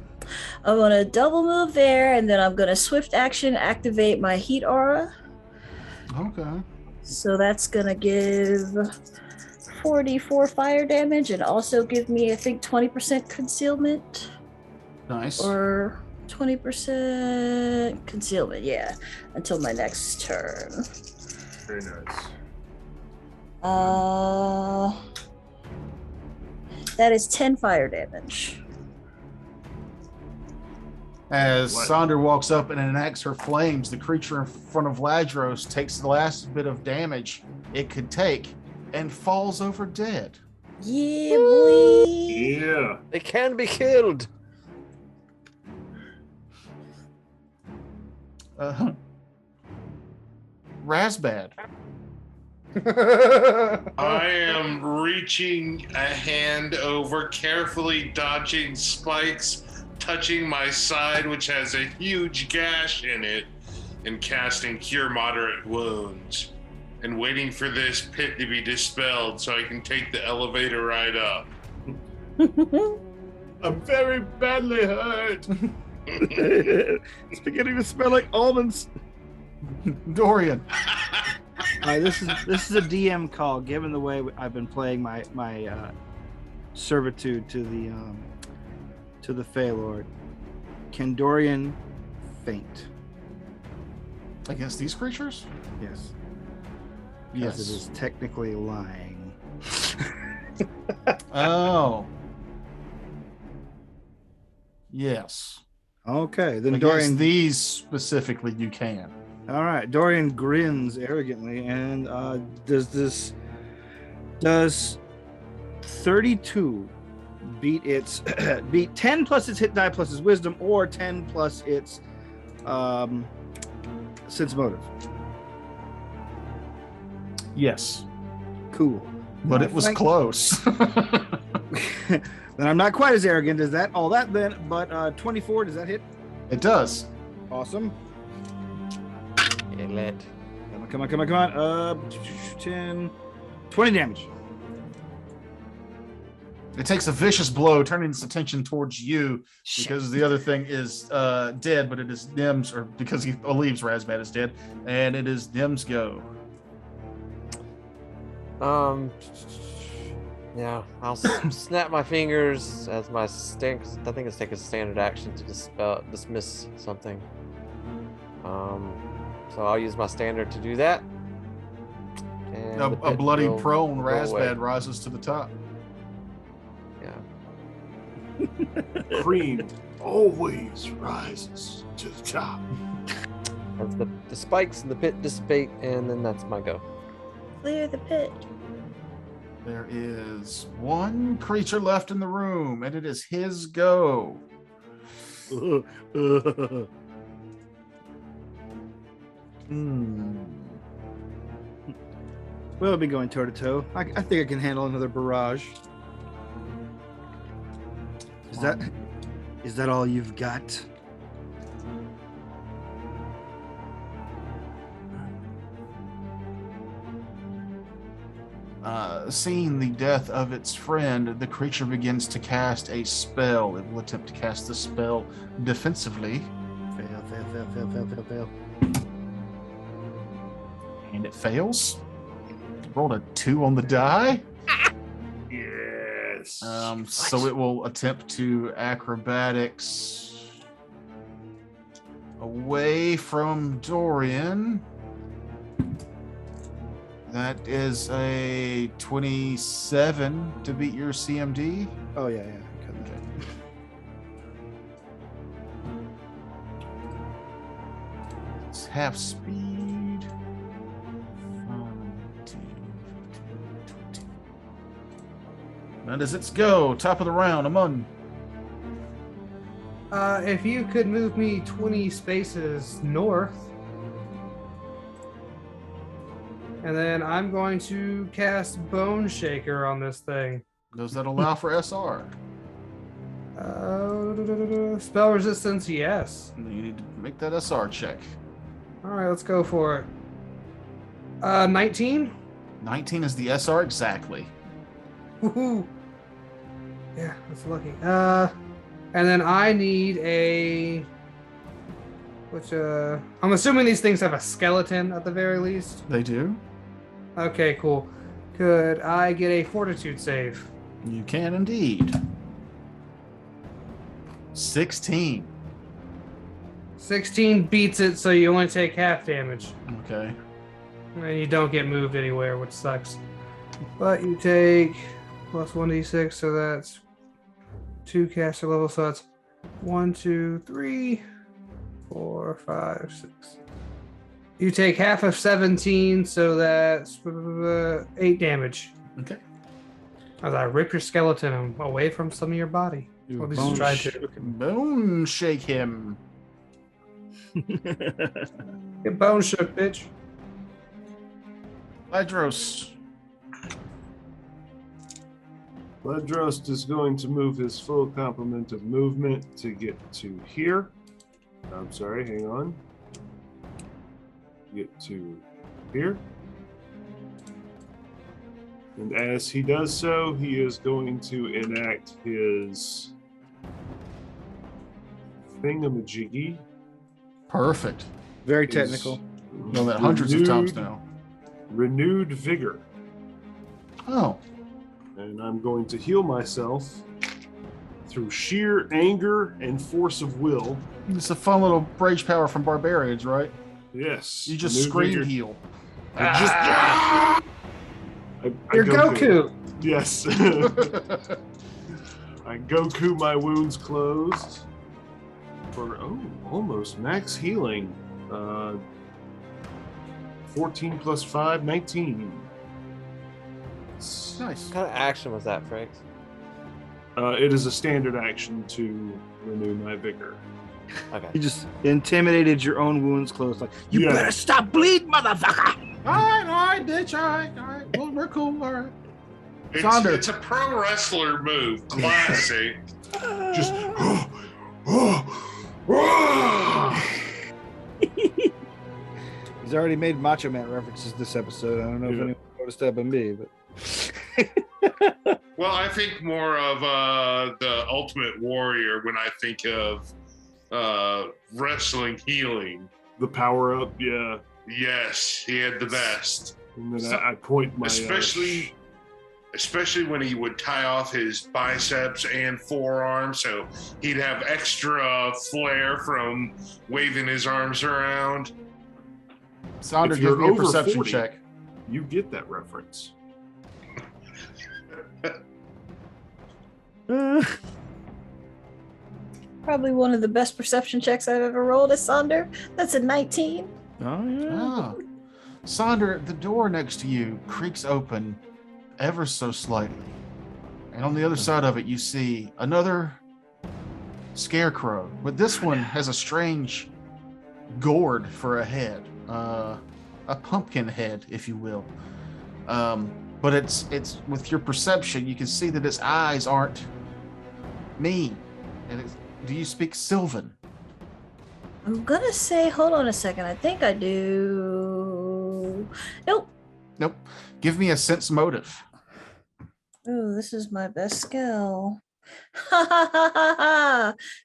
I'm going to double move there, and then I'm going to swift action activate my heat aura. Okay. So that's going to give 44 fire damage and also give me, I think, 20% concealment. Nice. Or 20% concealment, yeah, until my next turn. Very nice. That is 10 fire damage. As What? Sonder walks up and enacts her flames, the creature in front of Ladros takes the last bit of damage it could take and falls over dead. Yeah, boy. Yeah. They can be killed. Razbad. I am reaching a hand over, carefully dodging spikes, touching my side, which has a huge gash in it, and casting Cure Moderate Wounds, and waiting for this pit to be dispelled so I can take the elevator ride up. I'm very badly hurt. It's beginning to smell like almonds. Dorian. All right, this is a DM call. Given the way I've been playing my servitude to the Fey Lord, can Dorian faint? Against these creatures? Yes. Yes. Because it is technically lying. Oh. Yes. Okay, then Against Dorian. these specifically, you can. All right, Dorian grins arrogantly, and does 32 beat its beat 10 plus its hit die plus its wisdom, or 10 plus its sense motive? Yes. Cool. But I it was think- close. Then I'm not quite as arrogant as that. All that then, but 24, does that hit? It does. Awesome. Kill it. Come on. 10, 20 damage. It takes a vicious blow, turning its attention towards you because the other thing is dead, but it is Nim's, or because he believes Razbat is dead, and it is Nim's go. Yeah, I'll snap my fingers as my stand. I think it's taking a standard action to dismiss something. So I'll use my standard to do that. And the A pit bloody will prone go away. Razbat rises to the top. Yeah. Cream always rises to the top. As the spikes in the pit dissipate, and then that's my go. Clear the pit. There is one creature left in the room, and it is his go. We'll be going toe to toe. I think I can handle another barrage. Is that all you've got? Seeing the death of its friend, the creature begins to cast a spell. It will attempt to cast the spell defensively, Fail. and it fails. Rolled a 2 on the die. Yes. So it will attempt to acrobatics away from Dorian. That is a 27 to beat your CMD. Oh yeah. Cut that. It's half speed. 20. That is its go. Top of the round. Amun. If you could move me 20 spaces north, And then I'm going to cast Bone Shaker on this thing. Does that allow for SR? Spell resistance, yes. You need to make that SR check. All right, let's go for it. 19. 19 is the SR exactly. Woohoo! Yeah, that's lucky. And then I need a. Which I'm assuming these things have a skeleton at the very least. They do. Okay, cool. Could I get a Fortitude save? You can indeed. 16. 16 beats it, so you only take half damage. Okay. And you don't get moved anywhere, which sucks. But you take plus 1d6, so that's 2 caster levels, so that's 1, 2, 3, 4, 5, 6. You take half of 17, so that's 8 damage. Okay. As I rip your skeleton away from some of your body. Or at least Bone try sh- to. Bone shake him. Get bone shook, bitch. Ledros. Ledrost is going to move his full complement of movement to get to here. I'm sorry, hang on. Get to here. And as he does so, he is going to enact his thingamajiggy. Perfect. Very his technical. Done that hundreds of times renewed- now. Renewed vigor. Oh. And I'm going to heal myself through sheer anger and force of will. It's a fun little rage power from barbarians, right? Yes. You just renewed scream vigor. heal. I You're Goku. Yes. I Goku my wounds closed for almost max healing. 14 plus 5, 19. Nice. What kind of action was that, Frank? It is a standard action to renew my vigor. Okay. You just intimidated your own wounds closed. Like, you Yeah. better stop bleeding, motherfucker. All right, bitch. All right. Well, we're cool. All right. It's, Sonder. it's a pro wrestler move. Classic. Just. He's already made Macho Man references this episode. I don't know if Yeah. anyone noticed that but me, but Well, I think more of the Ultimate Warrior when I think of wrestling healing. The power up, yeah. Yes, he had the best. And then I point my. Especially when he would tie off his biceps and forearms, so he'd have extra flair from waving his arms around. Sonder, If give you're me a over perception 40, check. You get that reference. Probably one of the best perception checks I've ever rolled as Sonder. That's a 19. oh yeah. Ah. Sonder, the door next to you creaks open ever so slightly. And on the other side of it, you see another scarecrow. But this one has a strange gourd for a head. A pumpkin head, if you will. But it's with your perception, you can see that its eyes aren't mean. And do you speak Sylvan? I'm gonna say, hold on a second. I think I do. Nope. Nope. Give me a sense motive. Oh, this is my best skill.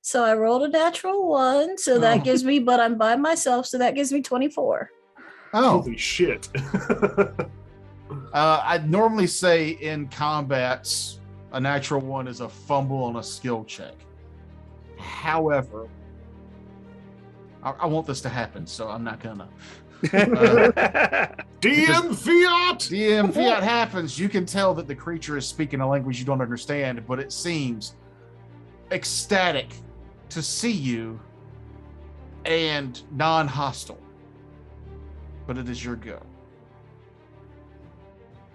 So I rolled a natural 1, so that Oh. gives me, but I'm by myself, so that gives me 24. Oh, Holy shit. I'd normally say in combats, a natural 1 is a fumble on a skill check. However, I want this to happen, so I'm not gonna. DM Fiat! DM Fiat happens, you can tell that the creature is speaking a language you don't understand, but it seems ecstatic to see you and non-hostile. But it is your go.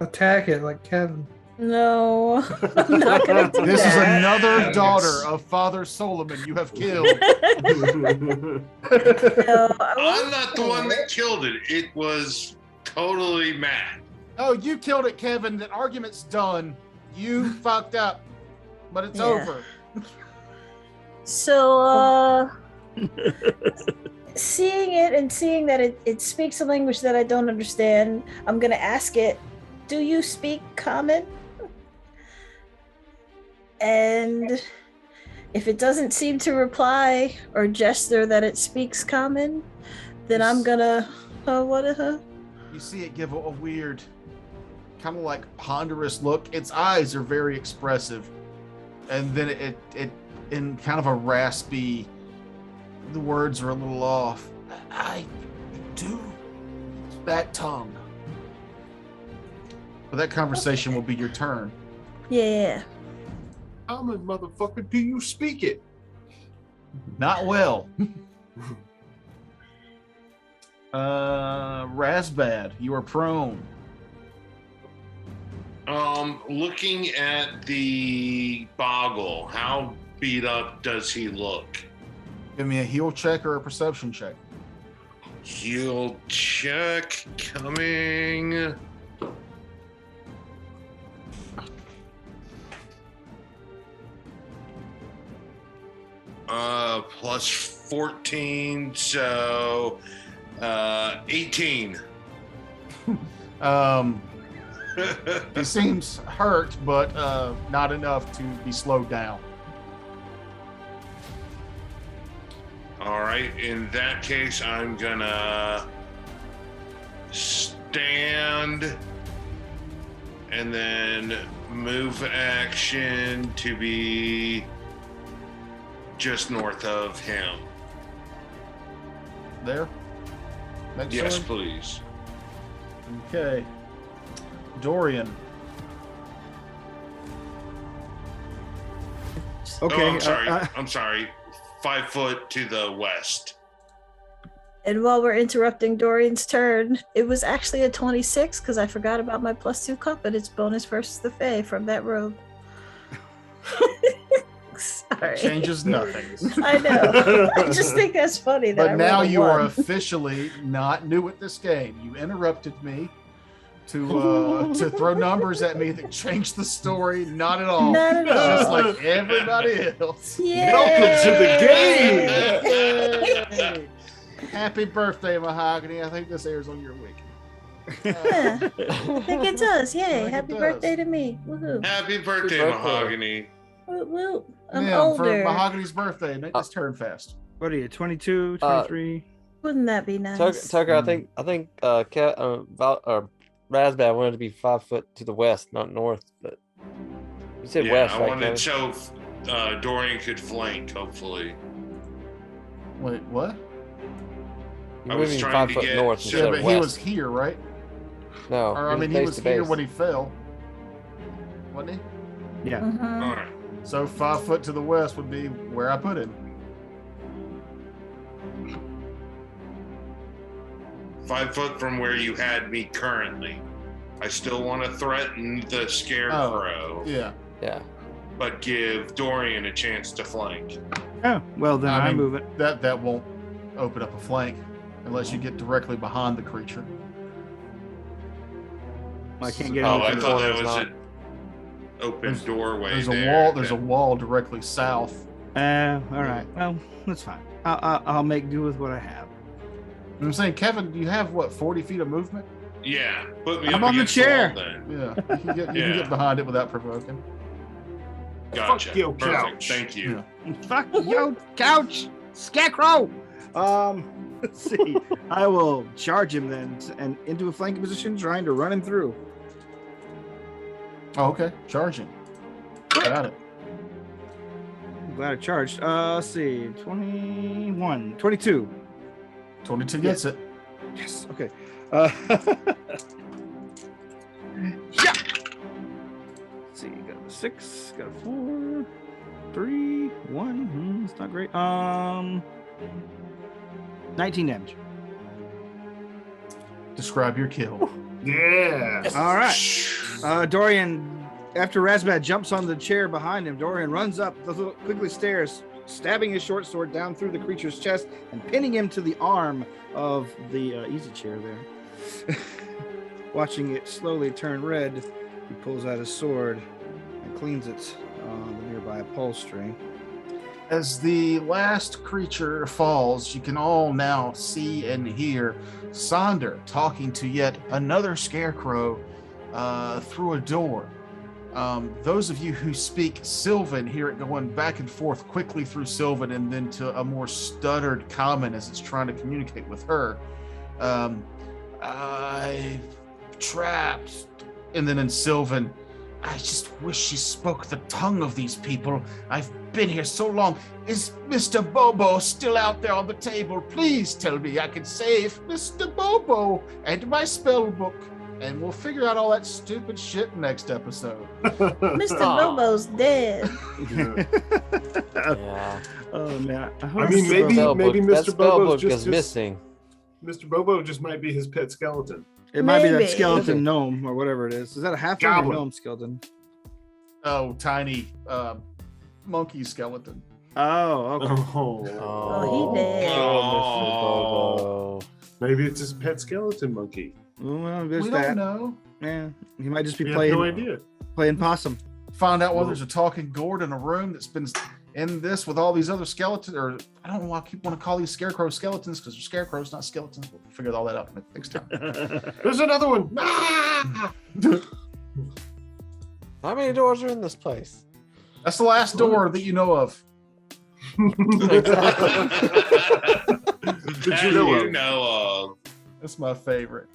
Attack it like Kevin. No, I'm not gonna do This is that. another daughter of Father Solomon you have killed. No, I I'm won't not do the one it. that killed it. It was totally mad. Oh, you killed it, Kevin. That argument's done. You fucked up, but it's Yeah. over. So, seeing it and seeing that it speaks a language that I don't understand, I'm gonna ask it, do you speak common? And if it doesn't seem to reply or gesture that it speaks common, then I'm gonna, You see it give a weird, kind of like ponderous look. Its eyes are very expressive, and then it in kind of a raspy. The words are a little off. I do that tongue. But that conversation will be your turn. Yeah. How much motherfucker do you speak it? Not well. Razbad, you are prone. Looking at the Boggle, how beat up does he look? Give me a heal check or a perception check. Heal check coming. Plus 14, so 18. He seems hurt, but not enough to be slowed down. All right, in that case, I'm gonna stand and then move action to be just north of him. There? Next Yes, turn? please. Okay. Dorian. Okay. Oh, I'm sorry. I'm sorry. 5 foot to the west. And while we're interrupting Dorian's turn, it was actually a 26 because I forgot about my +2 confidence bonus versus the Fae from that robe. Sorry. Changes nothing. I know. I just think that's funny that I But now rolled a you are 1. officially not new at this game. You interrupted me to throw numbers at me that changed the story. Not at all. Not at all. Just like everybody else. Yay! Welcome to the Yay! Happy birthday, Mahogany. I think this airs on your week. Yeah, I think it does. Yay. think it Happy does. birthday to me. Woohoo. Happy birthday, birthday. Mahogany. Woot woot. I'm Yeah, for older. Mahogany's birthday, make this turn fast. What are you? 22, 23? Wouldn't that be nice? Tucker, I think Razbad wanted to be 5 foot to the west, not north, but you said Yeah, west, I right? wanted Kevin? so Dorian could flank, hopefully. Wait, what? You're I was moving trying 5 to foot get- north Yeah, Yeah, instead but of he west. was here, right? No, Or I mean, he base was to here base. when he fell, wasn't he? Yeah. Mhm. All right. So 5 foot to the west would be where I put him. 5 foot from where you had me currently. I still want to threaten the scarecrow, Yeah. Yeah. but give Dorian a chance to flank. Oh, well, then I I mean, move it. That won't open up a flank unless you get directly behind the creature. I can't get Oh, into I the thought that corner's was not- an open There's- doorway. There's there. a wall. There's a wall directly south. All right. Well, that's fine. I'll make do with what I have. I'm saying, Kevin, you have what, 40 feet of movement? Yeah, put me I'm up on the against chair. wall then. Yeah, you can get, you can Yeah. get behind it without provoking. Gotcha. Fuck your Perfect. couch. Thank you. Fuck your couch, scarecrow. Let's see. I will charge him then and into a flanking position, trying to run him through. Oh, okay. Charging. Got it. I'm glad I charged. Let's see. 21, 22. 22 gets it. Yes. Okay. Yeah. Let's see. Got a 6. Got a 4. 3. 1. It's not great. 19 damage. Describe your kill. Yeah. All right. Dorian, after Razbad jumps on the chair behind him, Dorian runs up, the little, quickly stairs, stabbing his short sword down through the creature's chest and pinning him to the arm of the easy chair there. Watching it slowly turn red, he pulls out his sword and cleans it on the nearby upholstery. As the last creature falls, you can all now see and hear Sonder talking to yet another scarecrow through a door. Those of you who speak Sylvan hear it going back and forth quickly through Sylvan and then to a more stuttered common as it's trying to communicate with her. I trapped. And then in Sylvan, I just wish she spoke the tongue of these people. I've been here so long. Is Mr. Bobo still out there on the table? Please tell me I can save Mr. Bobo and my spell book. And we'll figure out all that stupid shit next episode. Mr. Bobo's dead. Yeah. Oh man! I mean, maybe That Mr. spell Bobo's book just is missing. Mr. Bobo just might be his pet skeleton. It might be that Maybe. skeleton gnome or whatever it is. Is that a half or a Goblin. gnome skeleton? Oh, tiny monkey skeleton. Oh, okay. Oh, he dead. Oh, Mr. Bobo. Maybe it's his pet skeleton monkey. Well, there's We that. don't know. Yeah, he might just be We have playing no idea. playing possum. Find out whether there's a talking gourd in a room that's been in this with all these other skeletons, or I don't know why I keep want to call these scarecrows skeletons because they're scarecrows, not skeletons. We'll figure all that out next time. There's another one. Ah! How many doors are in this place? That's the last door that you know of. That you know of. That's my favorite.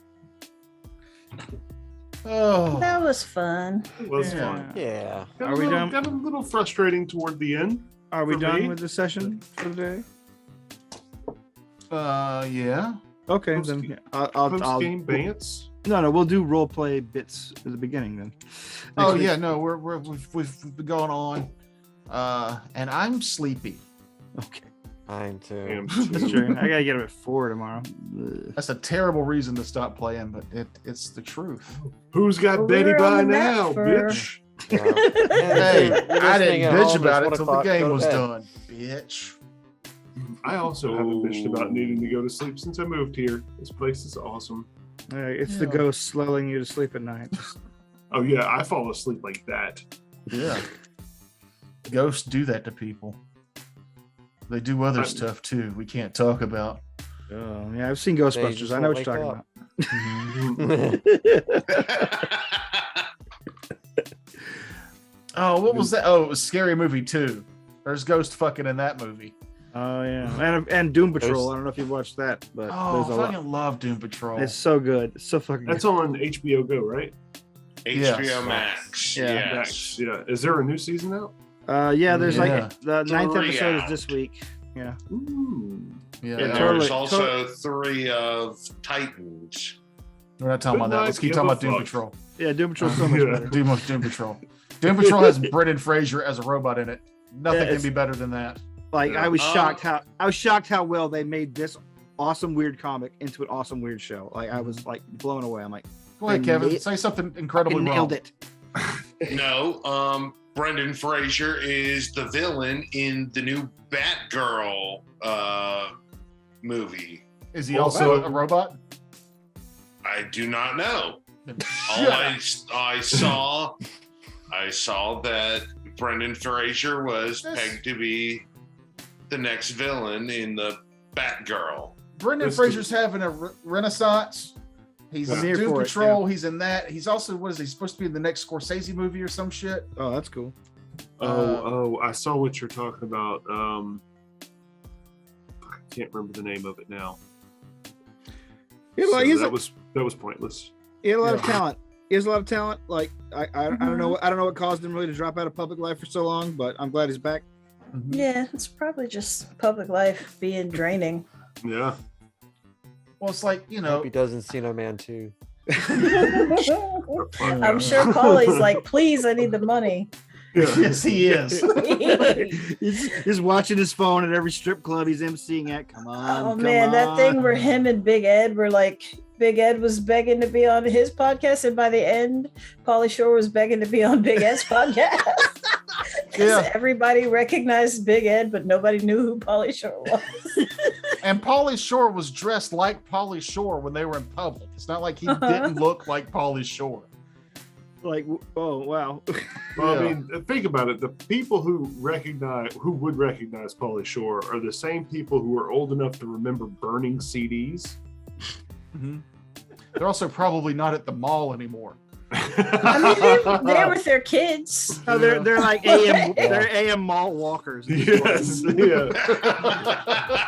Oh, That was fun. It was Yeah. fun. Yeah. Are we done? Got a little frustrating toward the end. Are we For done me? with the session for the day? yeah. Okay, Post- then yeah, I'll Post game bants. no, we'll do role play bits at the beginning then. Oh Next week. yeah, no, we've been going on, and I'm sleepy. Okay, Mine too. Damn. that's true. I gotta get up at 4 tomorrow. Ugh. That's a terrible reason to stop playing, but it's the truth. Who's got Well, Betty we're by on the map now, for- bitch? Yeah. Hey, You're I listening didn't at bitch home, about it's it till 1 the o'clock, go game to was bed. done, bitch. I also haven't bitched about needing to go to sleep since I moved here. This place is awesome. It's the Yeah. ghost lulling you to sleep at night. Oh yeah, I fall asleep like that. Yeah. Ghosts do that to people. They do other I'm- stuff too. We can't talk about. Oh yeah, I've seen just Ghostbusters. I know what you're won't talking wake about. Oh, what was that? Oh, it was Scary Movie 2. There's ghost fucking in that movie. Oh yeah, and Doom Patrol. There's- I don't know if you've watched that, but Oh, there's a I lot. fucking love Doom Patrol. It's so good. It's so fucking That's good. on HBO Go, right? Yes. HBO Max. Yeah. Yes. Max, yeah. Is there a new season out? Yeah, there's Yeah. like the 9th 3 episode is out. this week. Yeah. Ooh. Yeah, And totally- there's also 3 of Titans. we're not talking about that. Let's keep Good talking night, about Doom give a Patrol. Yeah, Doom Patrol's so much Yeah. better. Doom Patrol. Doom Patrol has Brendan Fraser as a robot in it. Nothing Yeah, can it's- be better than that. Like Yeah. I was shocked how well they made this awesome weird comic into an awesome weird show. Like I was like blown away. I'm like, Go ahead, They Kevin. nailed- Say something I incredibly nailed wrong. it. No, Brendan Fraser is the villain in the new Batgirl movie. Is he Oh, also wow. a robot? I do not know. All Shut up. I saw that Brendan Fraser was This- pegged to be the next villain in the Batgirl. Brendan This Fraser's having a renaissance. He's I'm here Doom for it, Patrol. He's in that. He's also, what is he supposed to be in the next Scorsese movie or some shit? Oh, that's cool. I saw what you're talking about. I can't remember the name of it now. Yeah, like, So that was pointless. he had a lot of Yeah. talent. He has a lot of talent. Like I don't know what caused him really to drop out of public life for so long, but I'm glad he's back. Yeah, it's probably just public life being draining. Yeah. Well, it's like, you Hope know, he does Encino Man too. I'm sure Paulie's like, please, I need the money. yes, he is. he's watching his phone at every strip club he's emceeing at. Come on. Oh come man, that thing on. where him and Big Ed were like, Big Ed was begging to be on his podcast, and by the end, Pauly Shore was begging to be on Big Ed's podcast. 'Cause Yeah. everybody recognized Big Ed, but nobody knew who Pauly Shore was. And Pauly Shore was dressed like Pauly Shore when they were in public. It's not like he didn't look like Pauly Shore. Like, oh wow. Well, Yeah. I mean, think about it. The people who would recognize Pauly Shore are the same people who are old enough to remember burning CDs. Mhm. They're also probably not at the mall anymore. I mean, they're there with their kids. No, they're like AM mall walkers. Yes, yeah.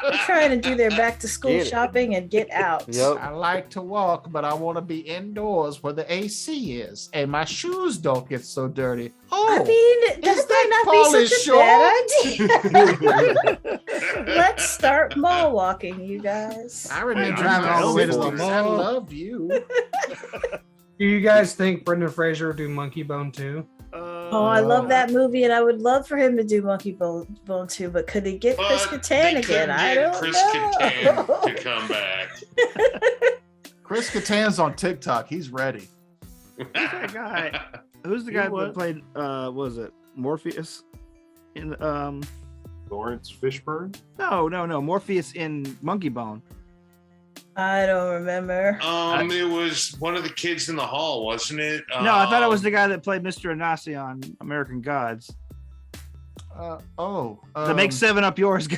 They're trying to do their back to school Get it. shopping and get out. Yep. I like to walk, but I want to be indoors where the AC is, and my shoes don't get so dirty. Oh, I mean, is that might that not be such a bad idea. Let's start mall walking, you guys. I remember Hey, I'm driving all the way to the down for it. mall. I love you. Do you guys think Brendan Fraser would do Monkey Bone too? Oh, I love that movie, and I would love for him to do Monkey Bone too. But could he get Chris But Kattan they again? couldn't I get don't Chris know. Kattan to come back. Chris Kattan's on TikTok. He's ready. Who's that guy? Who's the You guy know what? that played what was it? Morpheus in Lawrence Fishburne. no, Morpheus in Monkey Bone. I don't remember. It was one of the kids in the hall, wasn't it? No, I thought it was the guy that played Mr. Anansi on American Gods. The Make 7 Up Yours guy.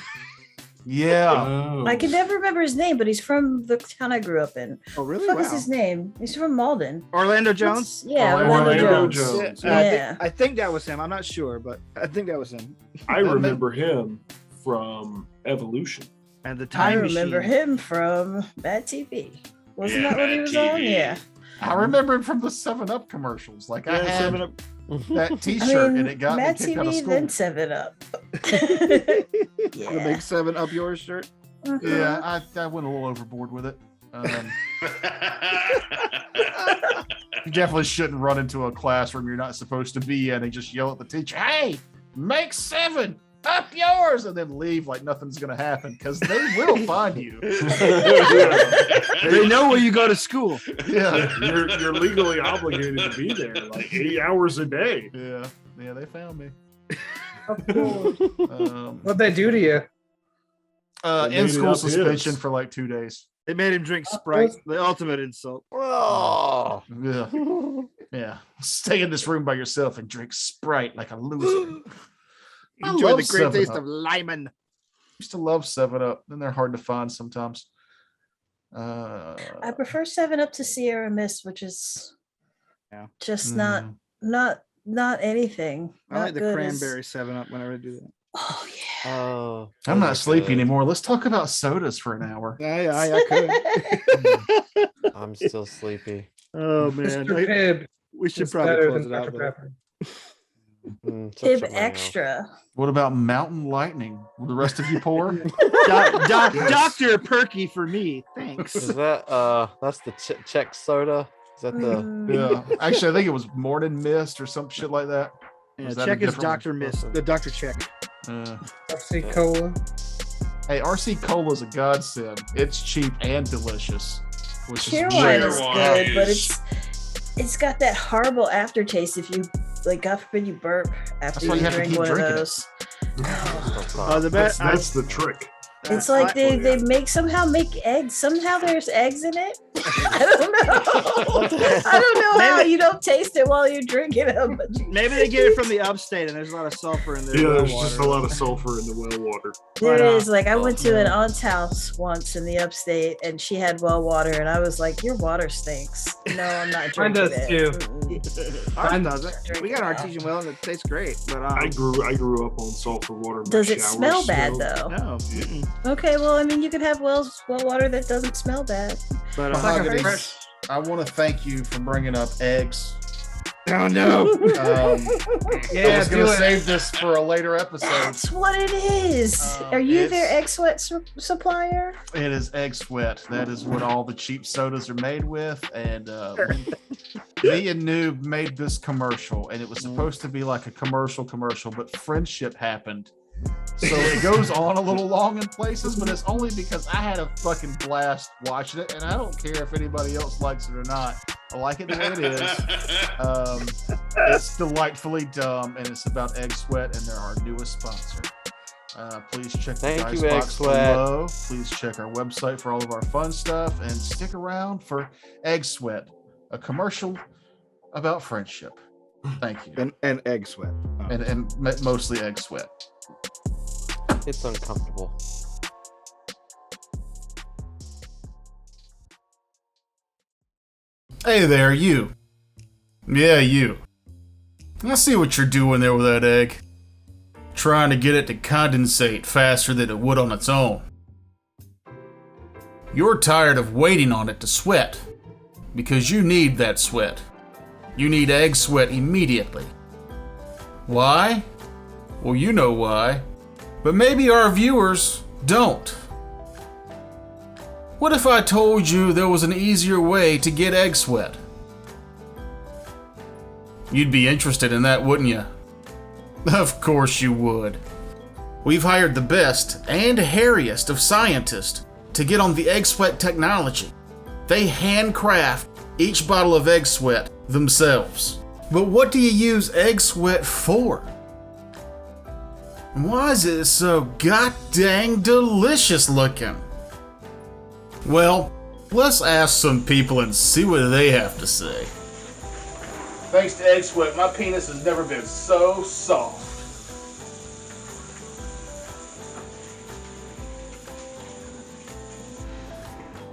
Yeah. Oh. I can never remember his name, but he's from the town I grew up in. Oh, really? What is his name? He's from Malden. Orlando Jones? Yeah, Orlando Jones. Jones. Yeah. I think that was him. I'm not sure, but I think that was him. I remember him from Evolution. And the I Time remember Machine. him from Bad TV. Wasn't Yeah, that what he Bad was on? TV. Yeah. I remember him from the 7-Up commercials. Like I Yeah, had 7 Up. that I T-shirt, mean, and it got me Mad kicked out of TV, school. then 7-Up. The Yeah. Make 7 Up Yours shirt. Yeah, I went a little overboard with it. You definitely shouldn't run into a classroom you're not supposed to be in and just yell at the teacher, "Hey, make 7 up yours," and then leave like nothing's gonna happen because they will find you. They know where you go to school. Yeah, You're legally obligated to be there like 8 hours a day. yeah, they found me. Of course. What'd they do to you? They made In it school up suspension his. for like 2 days. They made him drink Sprite, the ultimate insult. Oh. Yeah, yeah. Stay in this room by yourself and drink Sprite like a loser. I Enjoy love the great 7 taste Up. of lemon. Used to love 7-Up. Then they're hard to find sometimes. I prefer 7-Up to Sierra Mist, which is Yeah. just Mm. not anything. I Not like the good as- cranberry 7 Up whenever I do that. Oh yeah. Oh. I'm those not are sleepy good. anymore. Let's talk about sodas for an hour. I could. I'm still sleepy. Oh man. Mr. Pibb We should is probably better close than it out. Dr. though. Pepper. Such Tib a man. extra. What about Mountain Lightning? Will the rest of you pour? Dr. Perky for me. Thanks. Is that that's the Czech soda? Is that the Mm. Yeah. Actually, I think it was Morning Mist or some shit like that. Yeah, Was that a check is different Dr. Miss. The Dr. Check. Pepsi Cola. Hey, RC Cola is a godsend. It's cheap and delicious. Which is Cheerwine weird. is Cheerwine good, but is- it's got that horrible aftertaste if you like. God forbid you burp after why you you have to drink keep one of drinking it. those. The best. That's the trick. It's like they somehow make eggs. Somehow there's eggs in it. I don't know. I don't know how you don't taste it while you're drinking them. But Maybe they get it from the upstate, and there's a lot of sulfur in there. Yeah, there's just a lot of sulfur in the well water. there Right on. is. Like I went to an aunt's house once in the upstate, and she had well water, and I was like, "Your water stinks." No, I'm not Mine drinking does it. too. Mm-mm. Ours doesn't. Drink We it got now. artesian well, and it tastes great. But I grew up on sulfur water. My Does it showers smell bad smelled- though? no. Okay, well, I mean, you could have well water that doesn't smell bad. But It's like a Mahogany. fresh- I want to thank you for bringing up eggs. oh no. I Yeah, was do going to it. save this for a later episode. That's what it is. Are you their egg sweat supplier? It is egg sweat. That is what all the cheap sodas are made with. And me and Noob made this commercial, and it was supposed to be like a commercial, but friendship happened. So it goes on a little long in places, but it's only because I had a fucking blast watching it, and I don't care if anybody else likes it or not. I like it the way it is. It's delightfully dumb, and it's about egg sweat, and they're our newest sponsor. Please check the Thank dice you, box Egg Sweat. below. Please check our website for all of our fun stuff, and stick around for Egg Sweat, a commercial about friendship. Thank you. And egg sweat. Oh. And mostly Egg Sweat. It's uncomfortable. Hey there, you. Yeah, you. I see what you're doing there with that egg. Trying to get it to condensate faster than it would on its own. You're tired of waiting on it to sweat, because you need that sweat. You need egg sweat immediately. Why? Well, you know why. But maybe our viewers don't. What if I told you there was an easier way to get egg sweat? You'd be interested in that, wouldn't you? Of course you would. We've hired the best and hairiest of scientists to get on the egg sweat technology. They handcraft each bottle of egg sweat themselves. But what do you use egg sweat for? Why is it so god-dang delicious looking? Well, let's ask some people and see what they have to say. Thanks to egg sweat, my penis has never been so soft.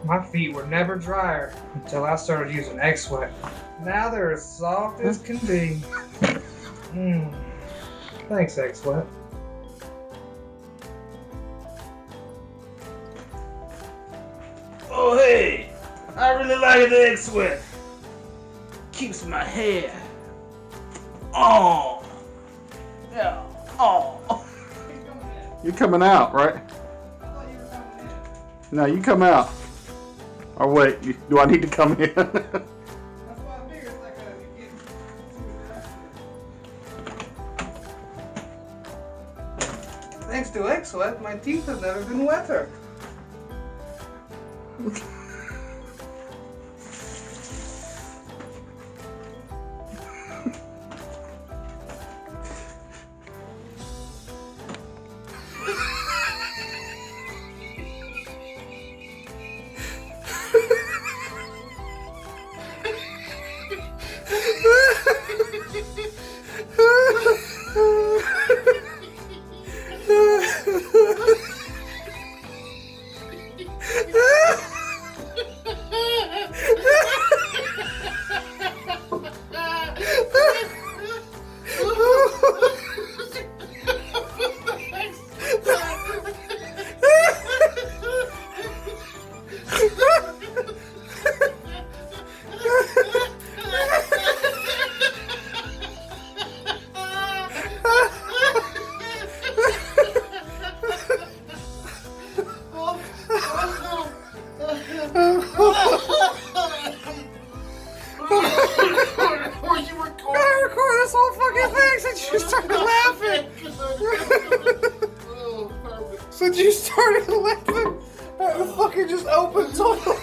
My feet were never drier until I started using egg sweat. Now they're as soft as can be. Thanks, egg sweat. Oh hey, I really like the egg sweat. Keeps my hair on. Yeah, on. You're coming out, right? I thought you were coming in. No, you come out. Or wait, do I need to come in? That's why I figured it's like Thanks to egg sweat, my teeth have never been wetter. Since you started laughing, the fucking just opened totally.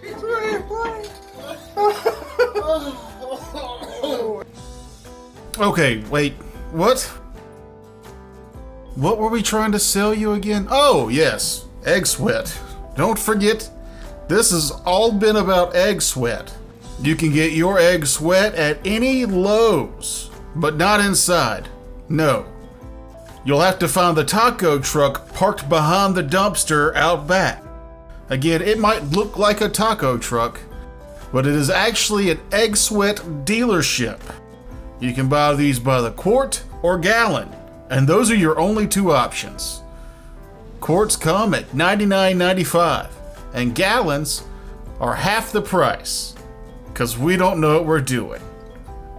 It's ready to play. Okay, wait, what? What were we trying to sell you again? Oh, yes, egg sweat. Don't forget, this has all been about egg sweat. You can get your egg sweat at any Lowe's, but not inside. No. You'll have to find the taco truck parked behind the dumpster out back. Again, it might look like a taco truck, but it is actually an egg sweat dealership. You can buy these by the quart or gallon, and those are your only two options. Quarts come at $99.95, and gallons are half the price, because we don't know what we're doing.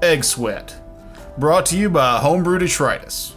Egg Sweat, brought to you by Homebrew Detritus.